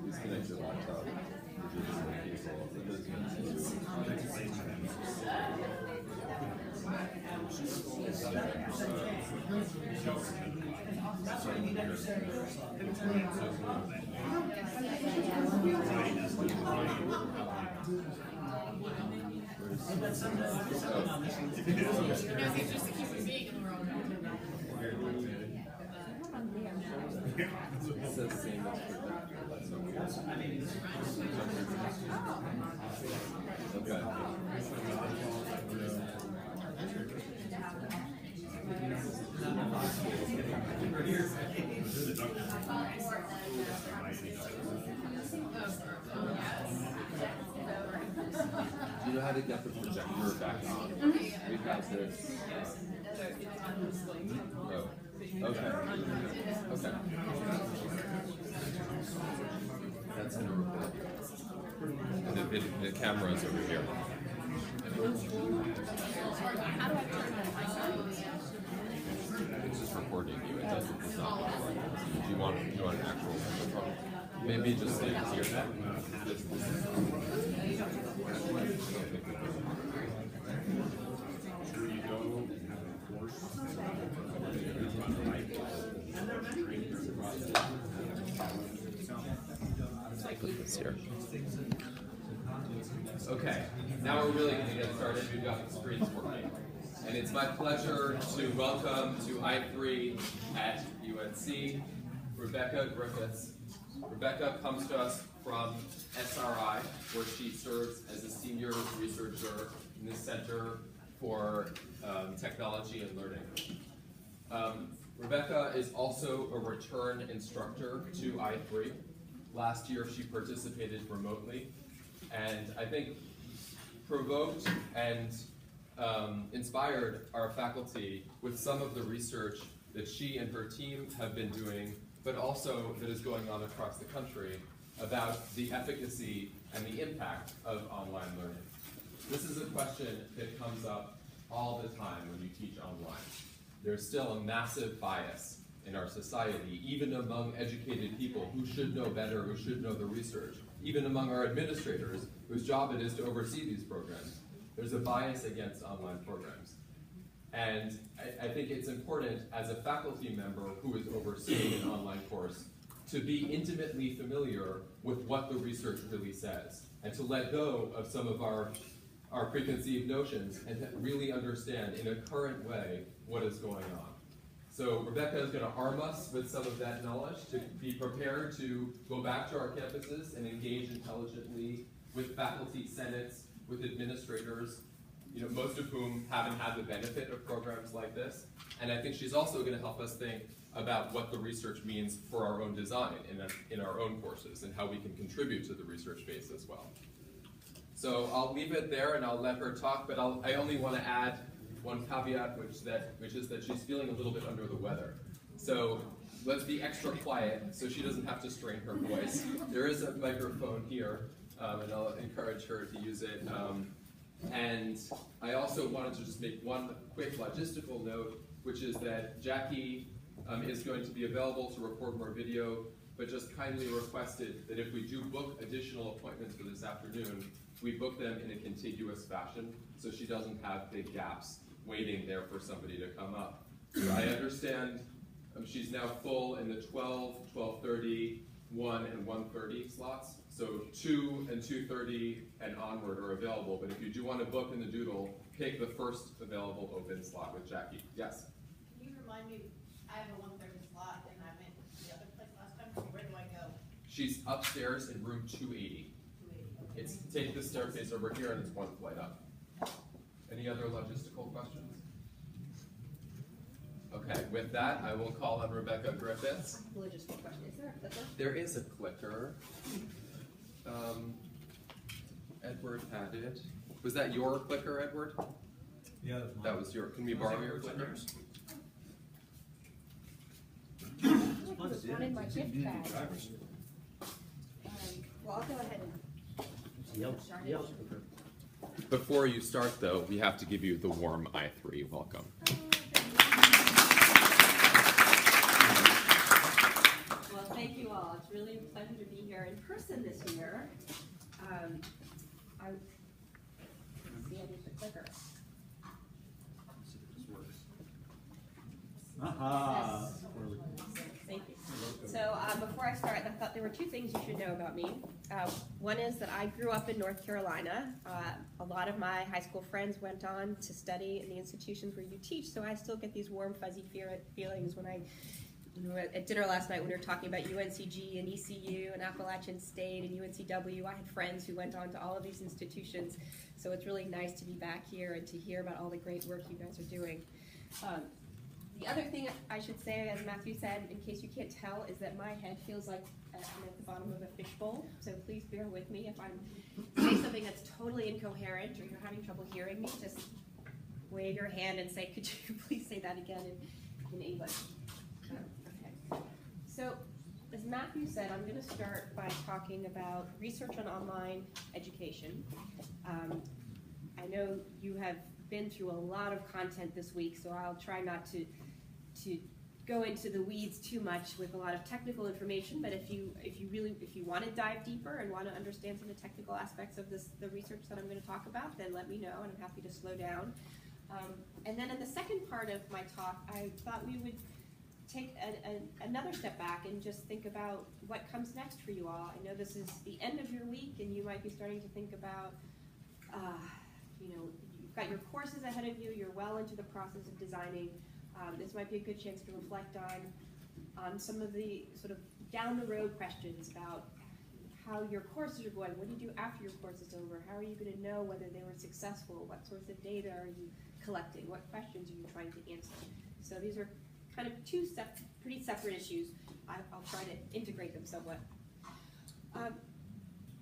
Disconnect your laptop. Just to keep it being in the world. It says same as for that. Okay. Do you know how to get the projector back on? We have this. Oh. Okay. Okay. That's in the report. And the camera is over here. How do I turn that? It's just recording you. It doesn't. It's not recording. Do you want an actual microphone? Maybe just stay here. Here. Okay, now we're really going to get started. We've got the screens working. And it's my pleasure to welcome to I3 at UNC, Rebecca Griffiths. Rebecca comes to us from SRI, where she serves as a senior researcher in the Center for Technology and Learning. Rebecca is also a return instructor to I3. Last year, she participated remotely, and I think provoked and inspired our faculty with some of the research that she and her team have been doing, but also that is going on across the country about the efficacy and the impact of online learning. This is a question that comes up all the time when you teach online. There's still a massive bias in our society, even among educated people who should know better, who should know the research, even among our administrators, whose job it is to oversee these programs. There's a bias against online programs. And I think it's important as a faculty member who is overseeing an online course to be intimately familiar with what the research really says, and to let go of some of our preconceived notions and to really understand in a current way what is going on. So Rebecca is going to arm us with some of that knowledge to be prepared to go back to our campuses and engage intelligently with faculty senates, with administrators, most of whom haven't had the benefit of programs like this. And I think she's also going to help us think about what the research means for our own design in our own courses and how we can contribute to the research base as well. So I'll leave it there and I'll let her talk, but I only want to add one caveat, which is that she's feeling a little bit under the weather. So let's be extra quiet so she doesn't have to strain her voice. There is a microphone here, and I'll encourage her to use it. And I also wanted to just make one quick logistical note, which is that Jackie is going to be available to record more video, but just kindly requested that if we do book additional appointments for this afternoon, we book them in a contiguous fashion so she doesn't have big gaps waiting there for somebody to come up. So I understand she's now full in the 12, 12:30, 1, and 1:30 slots. So 2 and 2:30 and onward are available, but if you do want to book in the doodle, pick the first available open slot with Jackie. Yes? Can you remind me, I have a 1:30 slot and I went to the other place last time, so where do I go? She's upstairs in room 280. 280. Okay. Take the staircase over here and it's one flight up. Any other logistical questions? Okay, with that, I will call on Rebecca Griffiths. Logistical question. Is there a clicker? There is a clicker. Edward had it. Was that your clicker, Edward? Yeah, that's mine. That was your. Can we borrow your clicker? There's one in my gift bag. Well, I'll go ahead and Yellow clicker. Before you start, though, we have to give you the warm I3 welcome. Well, thank you all. It's really a pleasure to be here in person this year. See, I need the clicker. Aha! Thank you. So before I start, I thought there were two things you should know about me. One is that I grew up in North Carolina. A lot of my high school friends went on to study in the institutions where you teach, so I still get these warm, fuzzy feelings when at dinner last night when we were talking about UNCG and ECU and Appalachian State and UNCW. I had friends who went on to all of these institutions, so it's really nice to be back here and to hear about all the great work you guys are doing. The other thing I should say, as Matthew said, in case you can't tell, is that my head feels like I'm at the bottom of a fishbowl, so please bear with me. If I'm saying something that's totally incoherent or you're having trouble hearing me, just wave your hand and say, could you please say that again in English? Okay. So, as Matthew said, I'm going to start by talking about research on online education. I know you have been through a lot of content this week, so I'll try not to go into the weeds too much with a lot of technical information, but if you want to dive deeper and want to understand some of the technical aspects of the research that I'm going to talk about, then let me know, and I'm happy to slow down. And then in the second part of my talk, I thought we would take another step back and just think about what comes next for you all. I know this is the end of your week, and you might be starting to think about, you've got your courses ahead of you, you're well into the process of designing. This might be a good chance to reflect on some of the sort of down the road questions about how your courses are going. What do you do after your course is over? How are you going to know whether they were successful? What sorts of data are you collecting? What questions are you trying to answer? So these are kind of two pretty separate issues. I'll try to integrate them somewhat.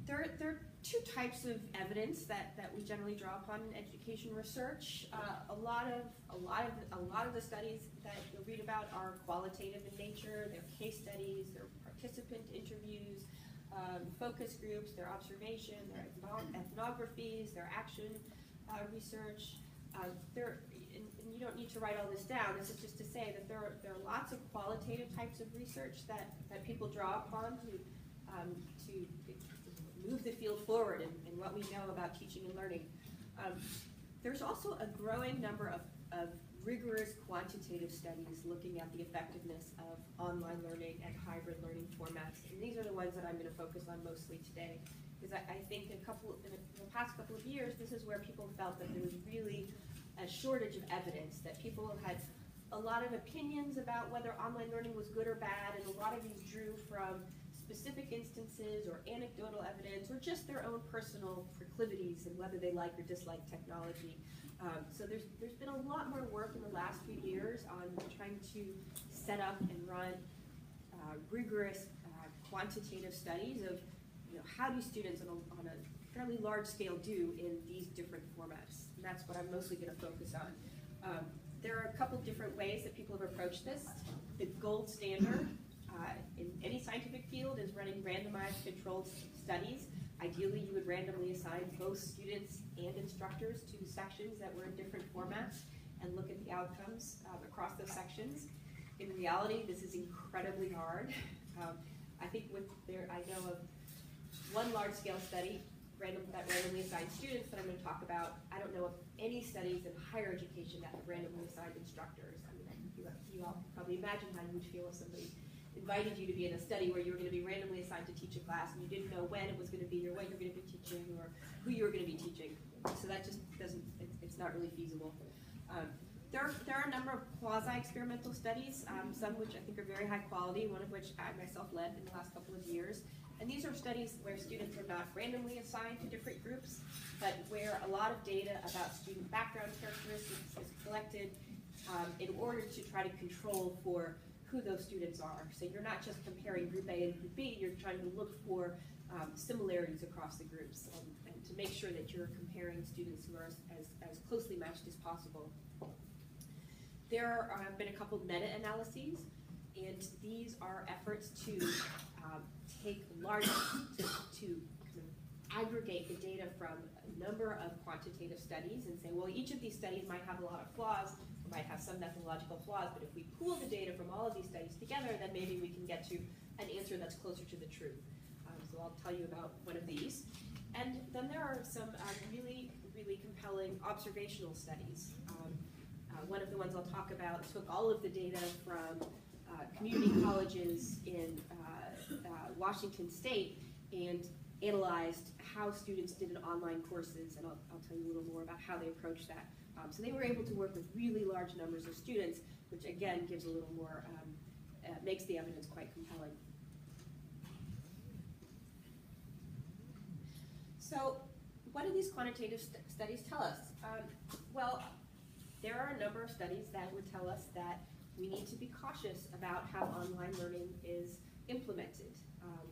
There are two types of evidence that we generally draw upon in education research. A lot of the studies that you'll read about are qualitative in nature. They're case studies, they're participant interviews, focus groups, they're observation, they're ethnographies, they're action research. And you don't need to write all this down. This is just to say that there are lots of qualitative types of research that people draw upon to move the field forward in what we know about teaching and learning. There's also a growing number of rigorous quantitative studies looking at the effectiveness of online learning and hybrid learning formats. And these are the ones that I'm going to focus on mostly today. Because I think in the past couple of years, this is where people felt that there was really a shortage of evidence, that people had a lot of opinions about whether online learning was good or bad, and a lot of these drew from specific instances or anecdotal evidence or just their own personal proclivities and whether they like or dislike technology. So there's been a lot more work in the last few years on trying to set up and run rigorous quantitative studies of how do students on a fairly large scale do in these different formats. And that's what I'm mostly going to focus on. There are a couple different ways that people have approached this. The gold standard in any scientific field is running randomized controlled studies. Ideally, you would randomly assign both students and instructors to sections that were in different formats and look at the outcomes across those sections. In reality, this is incredibly hard. I think I know of one large-scale study that randomly assigned students that I'm going to talk about. I don't know of any studies in higher education that have randomly assigned instructors. I mean, you all can probably imagine how you would feel if somebody invited you to be in a study where you were going to be randomly assigned to teach a class and you didn't know when it was going to be or what you're going to be teaching or who you were going to be teaching. So that just it's not really feasible. There are a number of quasi-experimental studies, some which I think are very high quality, one of which I myself led in the last couple of years. And these are studies where students are not randomly assigned to different groups, but where a lot of data about student background characteristics is collected in order to try to control for who those students are. So you're not just comparing group A and group B, you're trying to look for similarities across the groups and to make sure that you're comparing students who are as closely matched as possible. There have been a couple of meta-analyses, and these are efforts to take large, to kind of aggregate the data from a number of quantitative studies and say, well, each of these studies might have a lot of flaws, might have some methodological flaws, but if we pool the data from all of these studies together, then maybe we can get to an answer that's closer to the truth. So I'll tell you about one of these. And then there are some really compelling observational studies. One of the ones I'll talk about took all of the data from community colleges in Washington State and analyzed how students did in online courses, and I'll tell you a little more about how they approached that. So they were able to work with really large numbers of students, which again gives a little more, makes the evidence quite compelling. So what do these quantitative studies tell us? Well, there are a number of studies that would tell us that we need to be cautious about how online learning is implemented.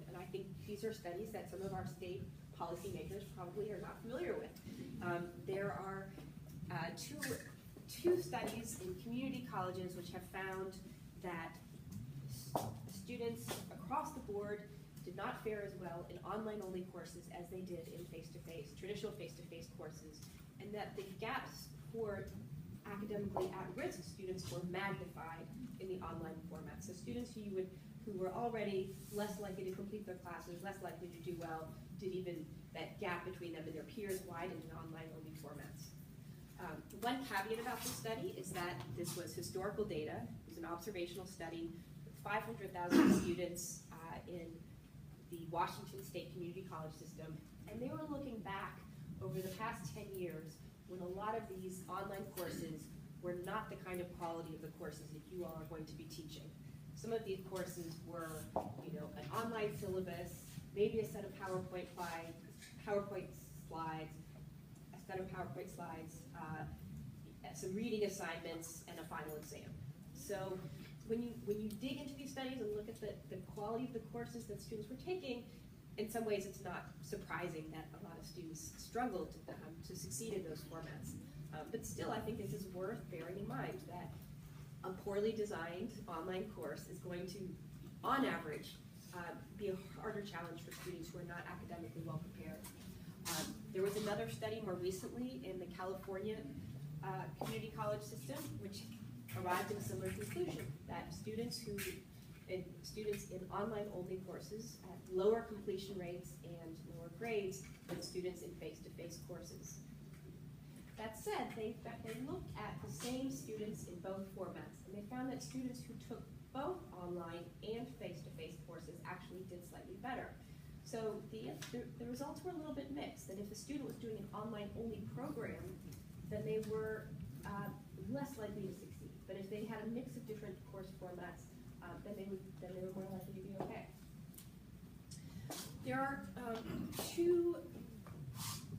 And I think these are studies that some of our state policymakers probably are not familiar with. There are two studies in community colleges which have found that students across the board did not fare as well in online-only courses as they did in traditional face-to-face courses, and that the gaps for academically at-risk students were magnified in the online format. So students who were already less likely to complete their classes, less likely to do well, that gap between them and their peers widened in online-only formats. One caveat about this study is that this was historical data. It was an observational study with 500,000 students in the Washington State Community College system, and they were looking back over the past 10 years when a lot of these online courses were not the kind of quality of the courses that you all are going to be teaching. Some of these courses were, an online syllabus, maybe a set of PowerPoint slides, some reading assignments, and a final exam. So when you dig into these studies and look at the quality of the courses that students were taking, in some ways it's not surprising that a lot of students struggled to succeed in those formats. But still, I think this is worth bearing in mind that a poorly designed online course is going to, on average, be a harder challenge for students who are not academically well prepared. There was another study more recently in the California community college system, which arrived at a similar conclusion, that students in online-only courses had lower completion rates and lower grades than students in face-to-face courses. That said, they looked at the same students in both formats, and they found that students who took both online and face-to-face courses actually did slightly better. So the results were a little bit mixed, that if a student was doing an online-only program, then they were less likely to succeed. But if they had a mix of different course formats, then they were more likely to be okay. There are two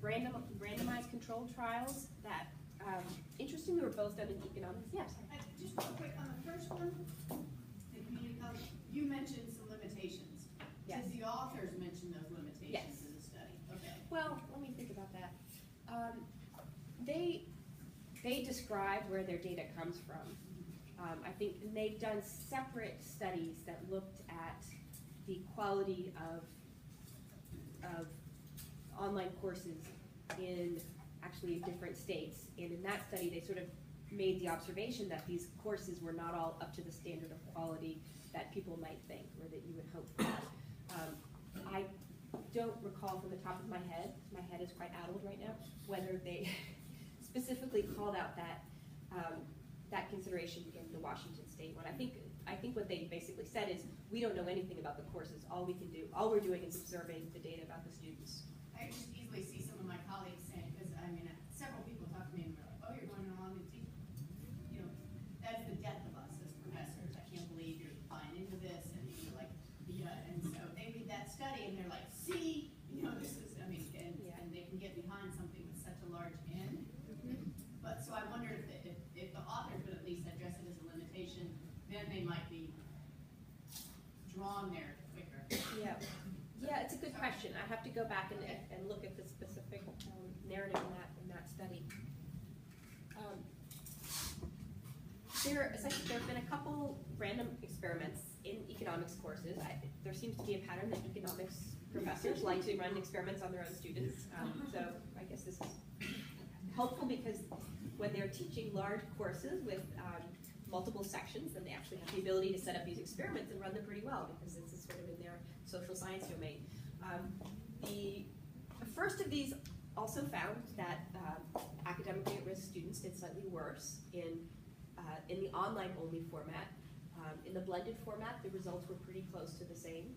randomized controlled trials that, interestingly, were both done in economics. Yes? Just real quick, on the first one, the community college, you mentioned some limitations. Yes. Did the authors mention those limitations Yes. in the study? Okay. Well, let me think about that. They describe where their data comes from. I think they've done separate studies that looked at the quality of online courses in actually different states. And in that study, they sort of made the observation that these courses were not all up to the standard of quality that people might think or that you would hope for. I don't recall from the top of my head is quite addled right now, whether they specifically called out that that consideration in the Washington State one. I think what they basically said is, we don't know anything about the courses. All we're doing is observing the data about the students. I just easily see some of my colleagues saying, because several people talk to me and they're like, oh, you're going along and teach. That's the death of us as professors. I can't believe you're buying into this, and and so they read that study and they're like, see, this is, and they can get behind something with such a large N. But so I wonder if the authors would at least address it as a limitation, then they might be drawn there quicker. Yeah, it's a good question. I have to go back and look at the specific narrative in that study. There have been a couple random experiments in economics courses. There seems to be a pattern that economics professors like to run experiments on their own students. So I guess this is helpful because when they're teaching large courses with multiple sections, then they actually have the ability to set up these experiments and run them pretty well because this is sort of in their social science domain. The first of these also found that academically at-risk students did slightly worse in the online-only format. In the blended format, the results were pretty close to the same.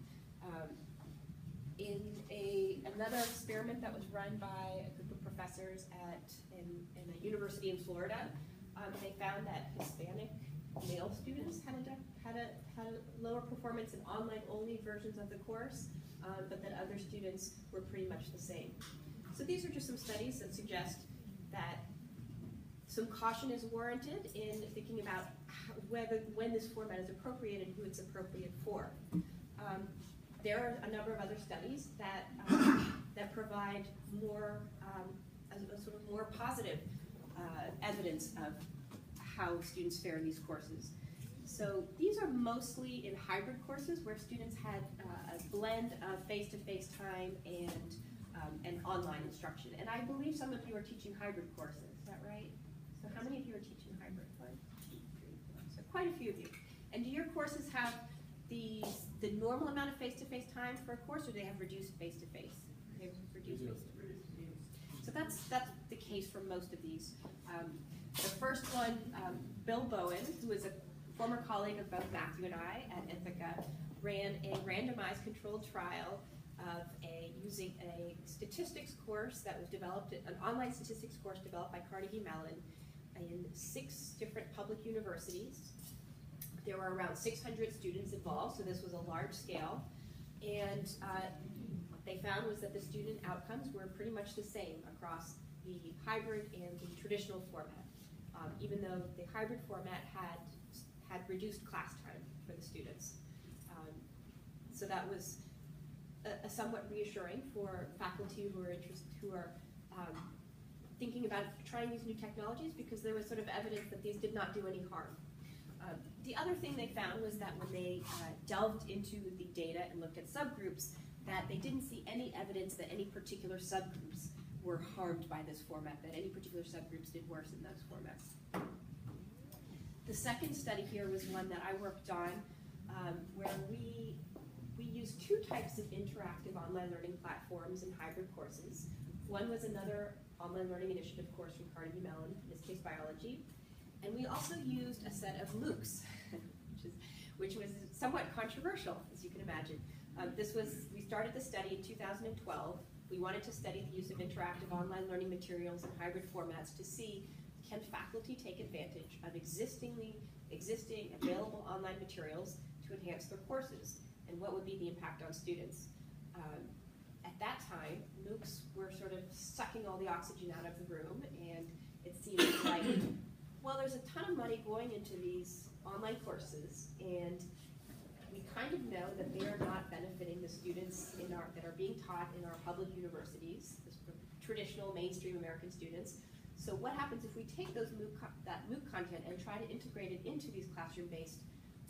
In another experiment that was run by a group of professors in a university in Florida, they found that Hispanic male students had a lower performance in online-only versions of the course, but that other students were pretty much the same. So these are just some studies that suggest that some caution is warranted in thinking about when this format is appropriate and who it's appropriate for. There are a number of other studies that provide more sort of more positive evidence of how students fare in these courses. So these are mostly in hybrid courses where students had a blend of face-to-face time and online instruction. And I believe some of you are teaching hybrid courses, is that right? So how many of you are teaching hybrid? 1, 2, 3, 4. So quite a few of you. And do your courses have the normal amount of face-to-face time for a course, or do they have reduced face-to-face? They have reduced face-to-face. So that's the case for most of these. The first one, Bill Bowen, who is a former colleague of both Matthew and I at Ithaca, ran a randomized controlled trial of using a statistics course that was developed, an online statistics course developed by Carnegie Mellon in 6 different public universities. There were around 600 students involved, so this was a large scale. And what they found was that the student outcomes were pretty much the same across the hybrid and the traditional format, even though the hybrid format had reduced class time for the students. So that was a somewhat reassuring for faculty who are thinking about trying these new technologies, because there was sort of evidence that these did not do any harm. The other thing they found was that when they delved into the data and looked at subgroups, that they didn't see any evidence that any particular subgroups were harmed by this format, that any particular subgroups did worse in those formats. The second study here was one that I worked on where we used 2 types of interactive online learning platforms in hybrid courses. One was another online learning initiative course from Carnegie Mellon, in this case biology. And we also used a set of MOOCs, which was somewhat controversial, as you can imagine. We started the study in 2012. We wanted to study the use of interactive online learning materials in hybrid formats to see, can faculty take advantage of existing available online materials to enhance their courses, and what would be the impact on students. At that time, MOOCs were sort of sucking all the oxygen out of the room, and it seemed like, well, there's a ton of money going into these online courses, and we kind of know that they are not benefiting the students that are being taught in our public universities, the sort of traditional mainstream American students. So what happens if we take that MOOC content and try to integrate it into these classroom-based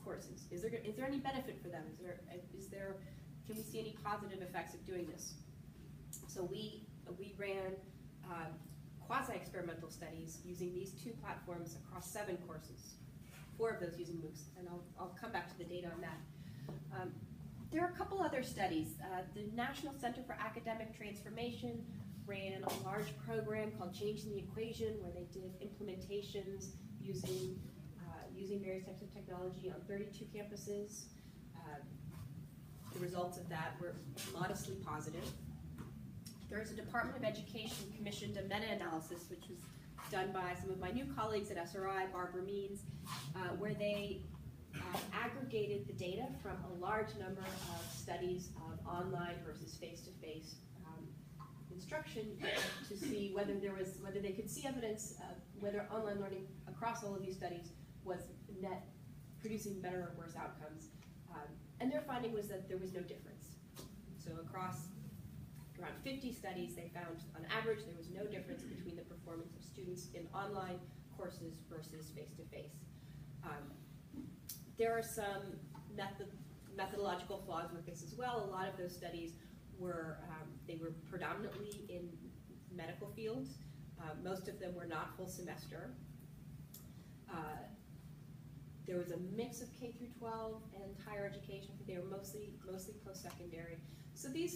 courses? Is there any benefit for them? Can we see any positive effects of doing this? So we ran quasi-experimental studies using these 2 platforms across 7 courses, 4 of those using MOOCs, and I'll come back to the data on that. There are a couple other studies. The National Center for Academic Transformation ran a large program called Changing the Equation, where they did implementations using various types of technology on 32 campuses. The results of that were modestly positive. There is a Department of Education commissioned a meta-analysis, which was done by some of my new colleagues at SRI, Barbara Means, where they aggregated the data from a large number of studies of online versus face-to-face instruction to see whether they could see evidence of whether online learning across all of these studies was net producing better or worse outcomes. And their finding was that there was no difference. So across around 50 studies, they found on average there was no difference between the performance of students in online courses versus face-to-face. There are some methodological flaws with this as well. A lot of those studies they were predominantly in medical fields. Most of them were not full semester. There was a mix of K through 12 and higher education. They were mostly post-secondary. So the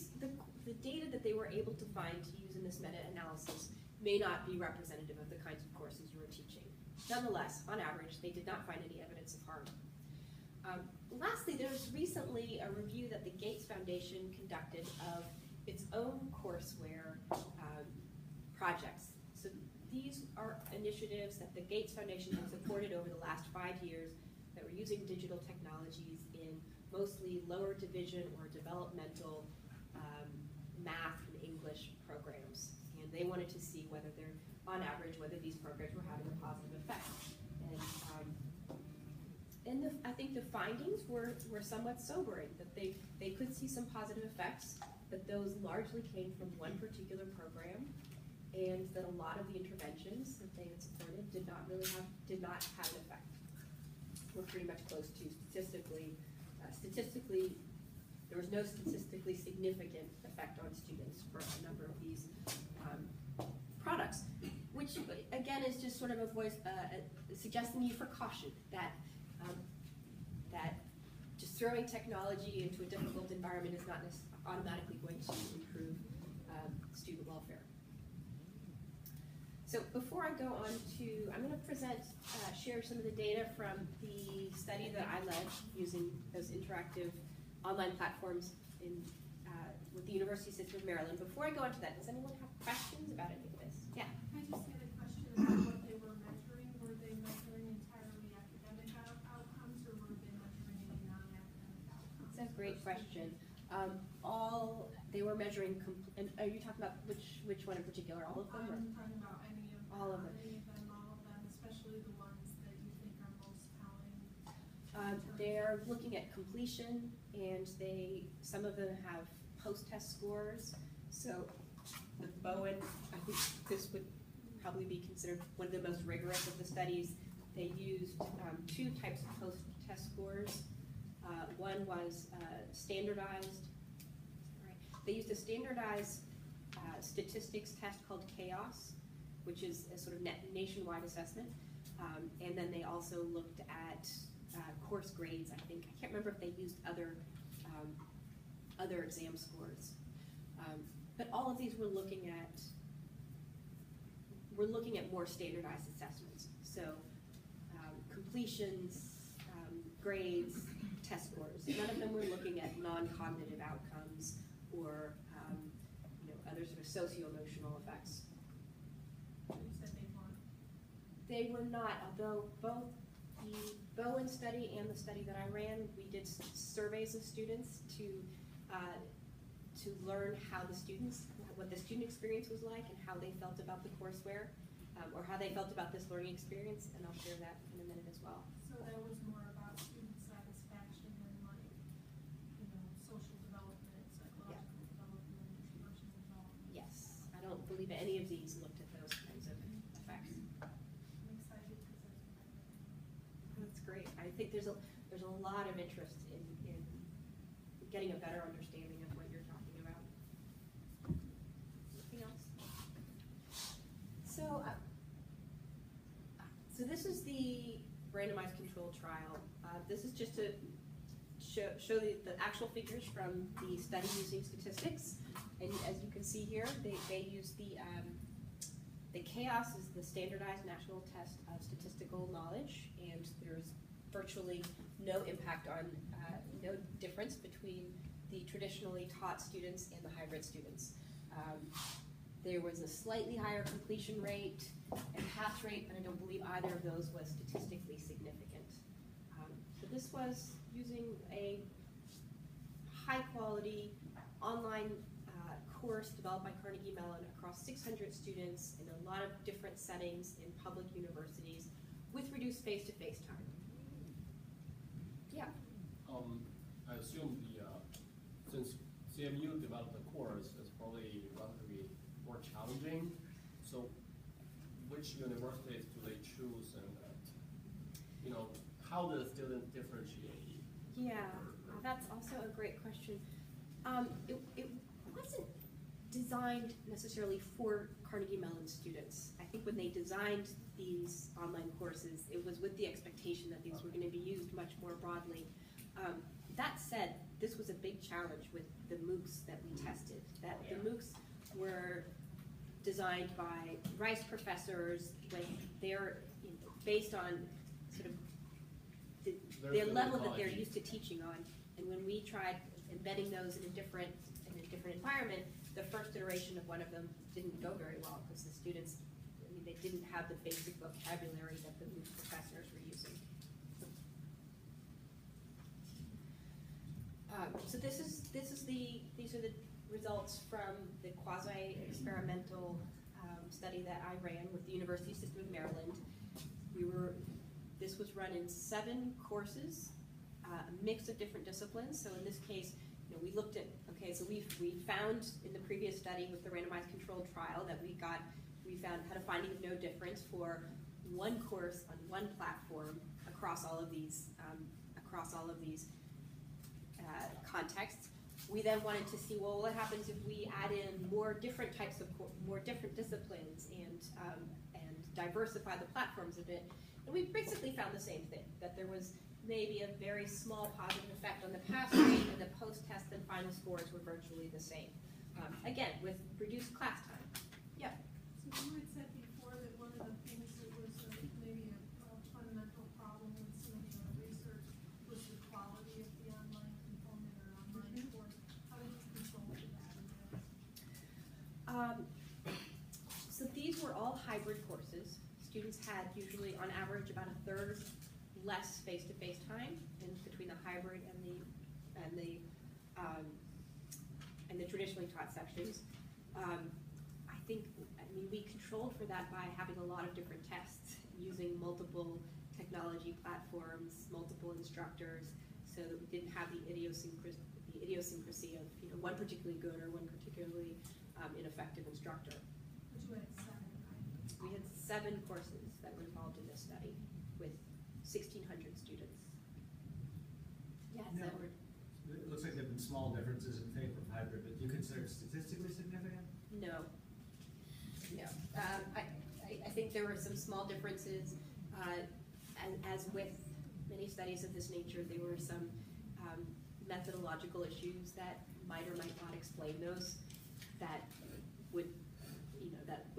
data that they were able to find to use in this meta-analysis may not be representative of the kinds of courses you were teaching. Nonetheless, on average, they did not find any evidence of harm. Lastly, there was recently a review that the Gates Foundation conducted of its own courseware projects. So these are initiatives that the Gates Foundation has supported over the last 5 years that were using digital technologies in mostly lower division or developmental math and English programs. And they wanted to see whether they're, on average, whether these programs were having a positive effect. And I think the findings were somewhat sobering, that they could see some positive effects, but those largely came from one particular program, and that a lot of the interventions that they had supported did not have an effect. We're pretty much close to statistically, there was no statistically significant effect on students for a number of these products, which again is just sort of a voice suggesting you for caution that just throwing technology into a difficult environment is not automatically going to improve student welfare. So before I go on to, I'm going to share some of the data from the study that I led using those interactive online platforms with the University System of Maryland. Before I go into that, does anyone have questions about any of this? Yeah. I just had a question about what they were measuring. Were they measuring entirely academic outcomes, or were they measuring any non-academic outcomes? That's a great question. They were measuring, and are you talking about which one in particular? All of them? I'm talking about any of them. All of them. All of them, especially the ones that you think are most telling. They're looking at completion, and some of them have post-test scores. So with Bowen, I think this would probably be considered one of the most rigorous of the studies. They used 2 types of post-test scores. One was standardized. Right. They used a standardized statistics test called CHAOS, which is a sort of nationwide assessment. And then they also looked at course grades, I think. I can't remember if they used other exam scores. But all of these were looking at more standardized assessments. So completions, grades, test scores. None of them were looking at non-cognitive outcomes or other sort of socio-emotional effects. You said they weren't. They were not, although both the Bowen study and the study that I ran, we did surveys of students to learn what the student experience was like and how they felt about the courseware, or how they felt about this learning experience, and I'll share that in a minute as well. So that was more about student satisfaction and social development, psychological development, personal development. Yes, I don't believe any of these looked at those kinds of effects. I'm excited because that's what I read. That's great. I think there's a lot of interest in getting a better understanding of what you're talking about. Anything else? So this is the randomized controlled trial. This is just to show the actual figures from the study using statistics. And as you can see here, they use the CHAOS is the standardized national test of statistical knowledge, and there's virtually no impact on, no difference between the traditionally taught students and the hybrid students. There was a slightly higher completion rate and pass rate, but I don't believe either of those was statistically significant. So this was using a high-quality online course developed by Carnegie Mellon across 600 students in a lot of different settings in public universities with reduced face-to-face time. Yeah. I assume since CMU developed the course, it's probably relatively more challenging. So, which universities do they choose, and how do the students differentiate? Yeah, that's also a great question. It designed necessarily for Carnegie Mellon students. I think when they designed these online courses, it was with the expectation that these were going to be used much more broadly. That said, this was a big challenge with the MOOCs that we tested. That the MOOCs were designed by Rice professors with their, based on sort of their level that they're used to teaching on. And when we tried embedding those in a different environment, the first iteration of one of them didn't go very well because the students, I mean, they didn't have the basic vocabulary that the MOOC professors were using. So these are the results from the quasi-experimental study that I ran with the University System of Maryland. This was run in 7 courses, a mix of different disciplines. So in this case, we looked at, okay, so we found in the previous study with the randomized controlled trial that we had a finding of no difference for one course on one platform across all of these contexts. We then wanted to see, well, what happens if we add in more different disciplines and diversify the platforms a bit. And we basically found the same thing, that there was maybe a very small positive effect on the pass rate, and the post-test and final scores were virtually the same. Again, with reduced class time. Yeah. So you had said before that one of the things that was maybe a fundamental problem with some of the research was the quality of the online component or online course. How did you control for that? So these were all hybrid courses. Students had usually, on average, about a third less face-to-face time in between the hybrid and the traditionally taught sections. We controlled for that by having a lot of different tests, using multiple technology platforms, multiple instructors, so that we didn't have the idiosyncrasy of one particularly good or one particularly ineffective instructor. But you had 7, right? We had 7 courses that were involved in this study with 1,600 students. Yes, No, Edward. it looks like there have been small differences in favor of hybrid, but do you consider it statistically significant? No. No. I think there were some small differences. As with many studies of this nature, there were some methodological issues that might or might not explain those that would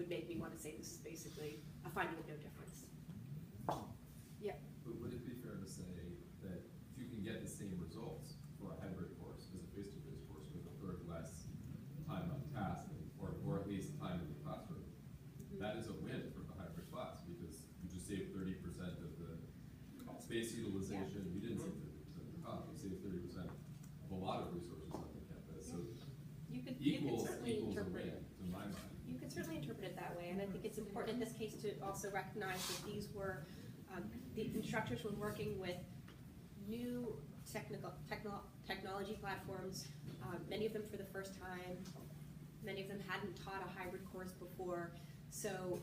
make me want to say this is basically a finding of no difference. Yeah. But would it be fair to say that if you can get the same results for a hybrid course as a face-to-face course with a third less time on task, or at least time in the classroom, that is a win for the hybrid class because you just saved 30% of the space utilization. You didn't save 30% of the cost. You saved 30% of a lot of resources on the campus. So you could equals certainly a interpret win, it. to my mind. You could certainly interpret it that way, and I think it's important in this case to also recognize that these were the instructors were working with new technology platforms, many of them for the first time. Many of them hadn't taught a hybrid course before. So,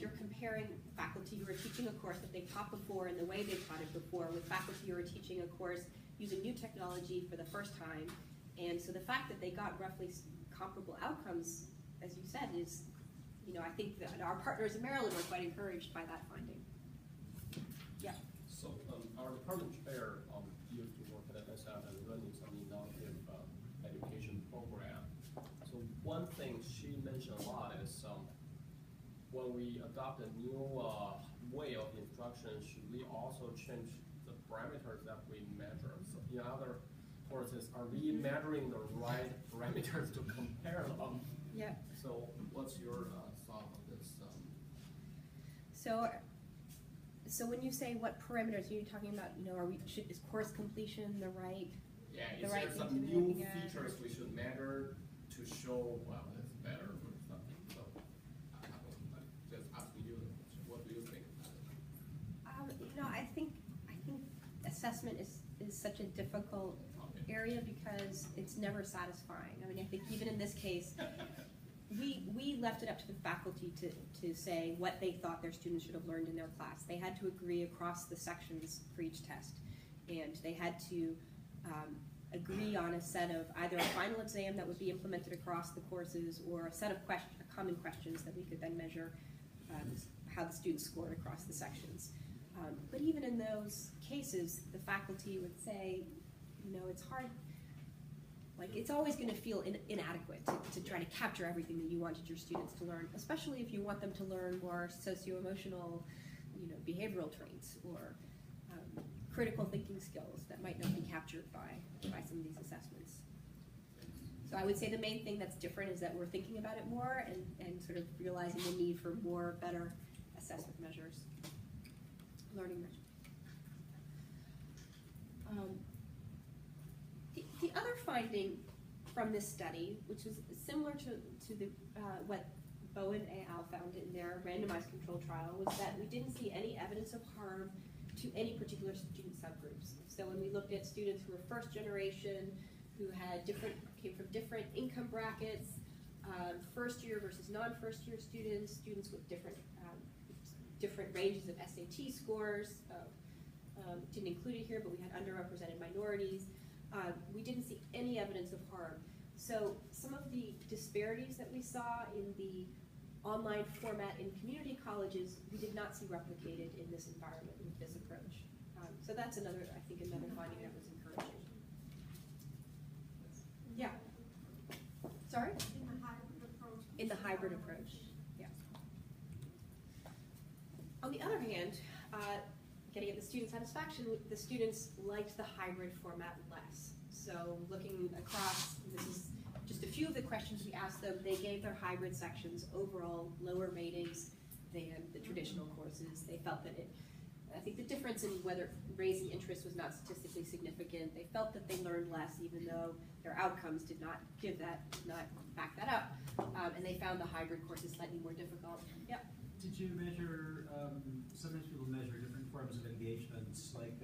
you're comparing faculty who are teaching a course that they've taught before and the way they've taught it before with faculty who are teaching a course using new technology for the first time. And so the fact that they got roughly comparable outcomes, as you said, is, I think that our partners in Maryland were quite encouraged by that finding. Yeah. So our department chair used to work at SF and running some innovative education program. So one thing she mentioned a lot is when we adopt a new way of instruction, should we also change the parameters that we measure? So in other courses, are we measuring the right parameters to compare them? Yeah. So what's your thought on this? So when you say what parameters, are you talking about, is course completion the right? Yeah, the is right there thing some to be new looking at? features we should measure to show, well, it's better or something? So, I'm just asking you, what do you think about it? I think assessment is such a difficult area because it's never satisfying. I think even in this case, we left it up to the faculty to say what they thought their students should have learned in their class. They had to agree across the sections for each test, and they had to agree on a set of either a final exam that would be implemented across the courses or a set of common questions that we could then measure how the students scored across the sections. But even in those cases, the faculty would say, it's hard. Like, it's always going to feel inadequate to try to capture everything that you wanted your students to learn, especially if you want them to learn more socio-emotional, behavioral traits or critical thinking skills that might not be captured by some of these assessments. So I would say the main thing that's different is that we're thinking about it more and sort of realizing the need for more, better assessment measures, learning measures. The other finding from this study, which was similar to the, what Bowen et al. Found in their randomized control trial, was that we didn't see any evidence of harm to any particular student subgroups. So when we looked at students who were first generation, who came from different income brackets, first year versus non-first year students, students with different ranges of SAT scores, didn't include it here, but we had underrepresented minorities. We didn't see any evidence of harm. So some of the disparities that we saw in the online format in community colleges, we did not see replicated in this environment with this approach. So that's another finding that was encouraging. Yeah. Sorry? In the hybrid approach. In the hybrid approach, yeah. On the other hand, getting at the student satisfaction, the students liked the hybrid format less. So looking across, this is just a few of the questions we asked them, they gave their hybrid sections overall lower ratings than the traditional courses. They felt that I think the difference in whether raising interest was not statistically significant. They felt that they learned less, even though their outcomes did not back that up. And they found the hybrid courses slightly more difficult. Yep. Did you measure, sometimes people measure different forms of engagements, like,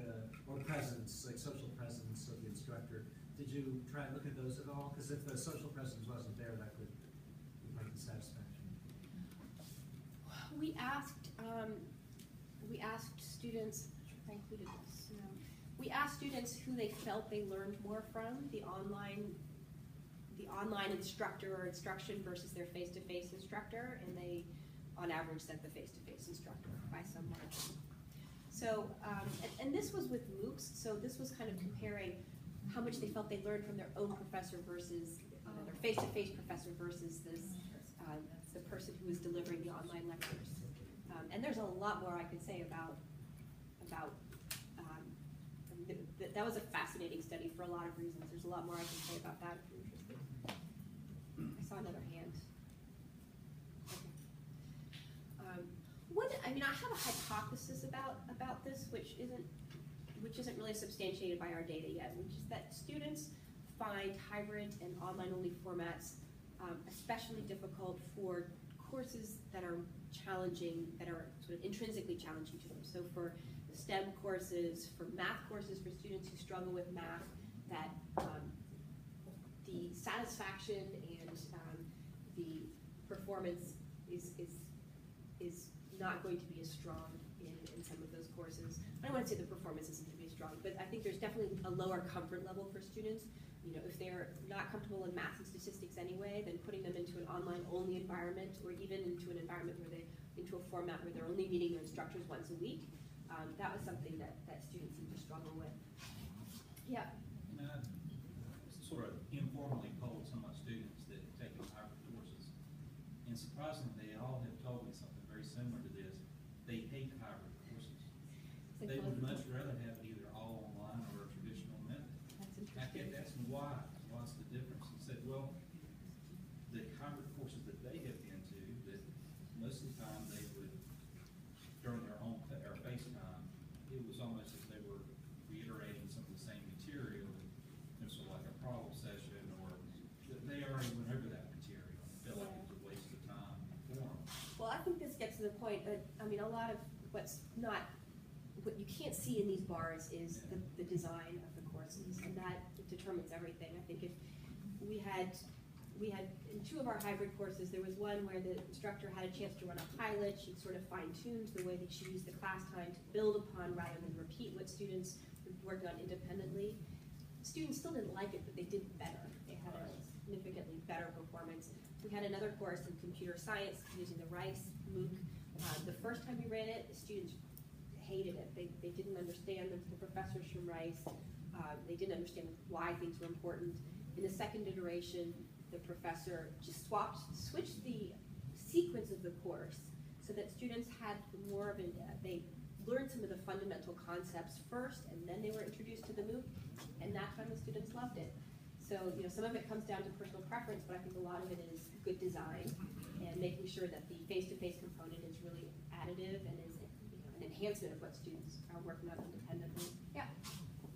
or presence, like social presence of the instructor. Did you try and look at those at all? Because if the social presence wasn't there, that could impact the satisfaction. We asked students, I included this, we asked students who they felt they learned more from, the online instructor or instruction versus their face-to-face instructor, and they, on average, said the face-to-face instructor by some margin. So, and this was with MOOCs, so this was kind of comparing how much they felt they learned from their own professor versus their face-to-face professor versus the person who was delivering the online lectures. And there's a lot more I could say about that was a fascinating study for a lot of reasons. There's a lot more I can say about that if you're interested. I saw another hand. Okay. I have a hypothesis about this, which isn't really substantiated by our data yet, which is that students find hybrid and online-only formats especially difficult for courses that are challenging, that are sort of intrinsically challenging to them. So for STEM courses, for math courses, for students who struggle with math, that the satisfaction and the performance is not going to be as strong in some of those courses. I don't want to say the performance isn't going to be as strong, but I think there's definitely a lower comfort level for students. If they're not comfortable in math and statistics anyway, then putting them into an online-only environment, or even into an environment into a format where they're only meeting their instructors once a week, that was something that students seem to struggle with. Yeah. And I sort of informally polled some of my students that have taken hybrid courses, and surprisingly, they all have told me something very similar to this. They hate hybrid courses. They would much rather have it either all online or a traditional method. That's I interesting. kept asking why. What's the difference? He said, well, the hybrid courses that they have been to, that most of the time they would, during their own or FaceTime, it was almost as they were reiterating some of the same material. It was sort of like a problem session, or they already went over that material. It felt like it was a waste of time for them. Well, I think this gets to the point that, a lot of what you can't see in these bars is the design of the courses, and that determines everything. I think if we had in two of our hybrid courses, there was one where the instructor had a chance to run a pilot. She sort of fine-tuned the way that she used the class time to build upon rather than repeat what students were working on independently. students still didn't like it, but they did better. They had a significantly better performance. We had another course in computer science using the Rice MOOC. The first time we ran it, the students hated it. They didn't understand the professors from Rice. They didn't understand why things were important. In the second iteration, the professor just switched the sequence of the course so that students had more of they learned some of the fundamental concepts first, and then they were introduced to the MOOC, and that time the students loved it. So, some of it comes down to personal preference, but I think a lot of it is good design and making sure that the face-to-face component is really additive and is an enhancement of what students are working on independently. Yeah.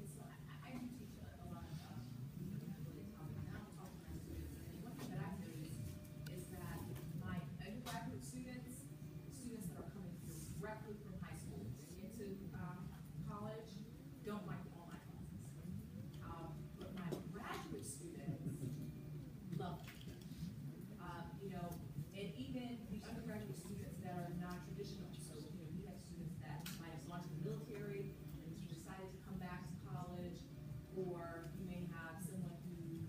So I do teach a lot of and I'll talk to my students, and one thing that I've noticed is that my undergraduate students that are coming directly from high school into college, don't like the online classes. But my graduate students love it. And even the undergraduate students that are non-traditional, so we have students that might have gone to the military and decided to come back to college, or you may have someone who,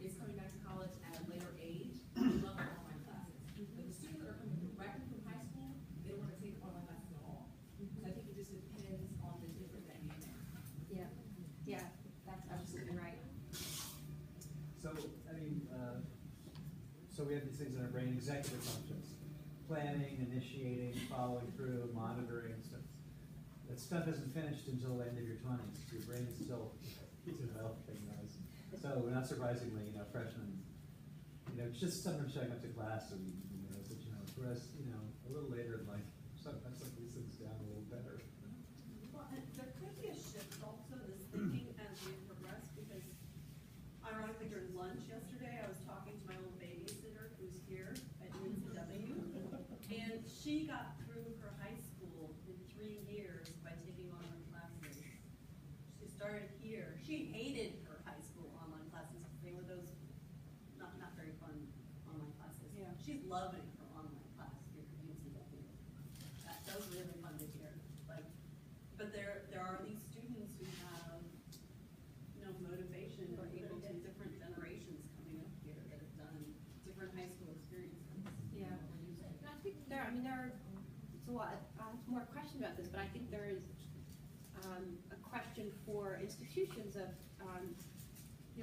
is coming back to college at a later age, they love the online classes. But the students that are coming directly from high school, they don't want to take online classes at all. So I think it just depends on the different dynamics. Yeah, that's absolutely right. So, so we have these things in our brain, executive functions. Planning, initiating, following through, monitoring, stuff. That stuff isn't finished until the end of your 20s. Your brain is still developing those. So, not surprisingly, freshmen, just sometimes showing up to class and, for us, a little later in life, sometimes like these things down a little better. Well, and there could be a shift also in this thinking as we progress, because ironically during lunch yesterday, I was talking to my old babysitter who's here at UNCW, and she got through her high school in 3 years by taking online classes. She started here. She hated her high school online classes. They were those not very fun online classes. Yeah. She's loving her online class here at UNCW. That was really fun to hear. But there are these students who have motivation or able to different generations coming up here that have done different high school experiences. Yeah. I think there are it's a lot. I'll have more question about this, but I think there is a question for institutions of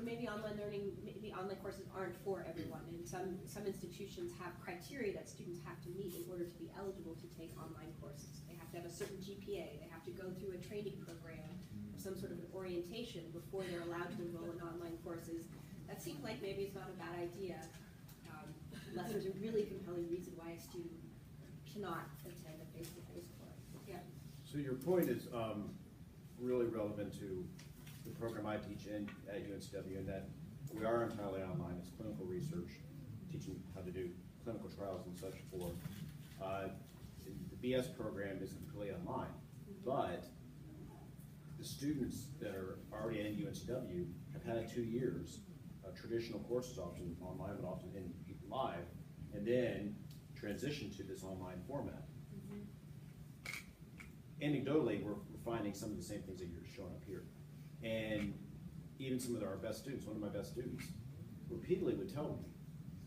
maybe online learning, maybe online courses aren't for everyone, and some institutions have criteria that students have to meet in order to be eligible to take online courses. They have to have a certain GPA. They have to go through a training program or some sort of an orientation before they're allowed to enroll in online courses. That seems like maybe it's not a bad idea, unless there's a really compelling reason why a student cannot attend a face-to-face course. Yeah. So your point is really relevant to the program I teach at UNCW, in that we are entirely online. It's clinical research, teaching how to do clinical trials and such for. The BS program isn't completely online, but the students that are already in UNCW have had 2 years of traditional courses, often online, but often in live, and then transition to this online format. Anecdotally, we're finding some of the same things that you're showing up here. And even some of our best students, one of my best students, repeatedly would tell me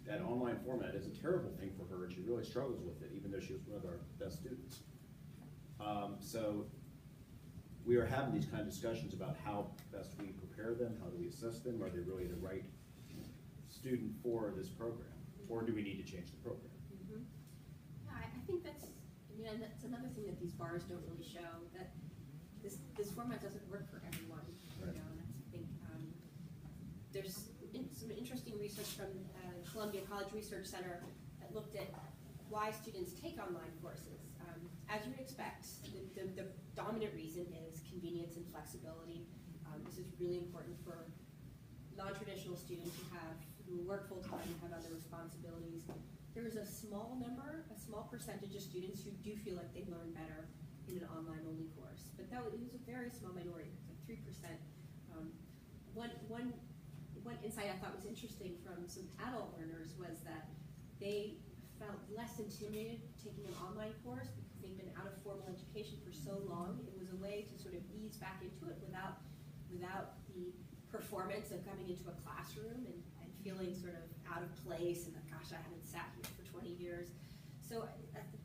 that online format is a terrible thing for her, and she really struggles with it, even though she was one of our best students. So we are having these kind of discussions about how best we prepare them, how do we assess them, are they really the right student for this program, or do we need to change the program? Yeah, I think that's another thing that these bars don't really show, that this format doesn't work for everyone. Right. And I think there's some interesting research from Columbia College Research Center that looked at why students take online courses. As you would expect, the dominant reason is convenience and flexibility. This is really important for non-traditional students who work full-time and have other responsibilities. There is a small percentage of students who do feel like they learn better in an online-only course, but it was a very small minority, like 3%. One insight I thought was interesting from some adult learners was that they felt less intimidated taking an online course because they've been out of formal education for so long. It was a way to sort of ease back into it without without the performance of coming into a classroom and feeling sort of out of place and gosh, I haven't sat here for 20 years. So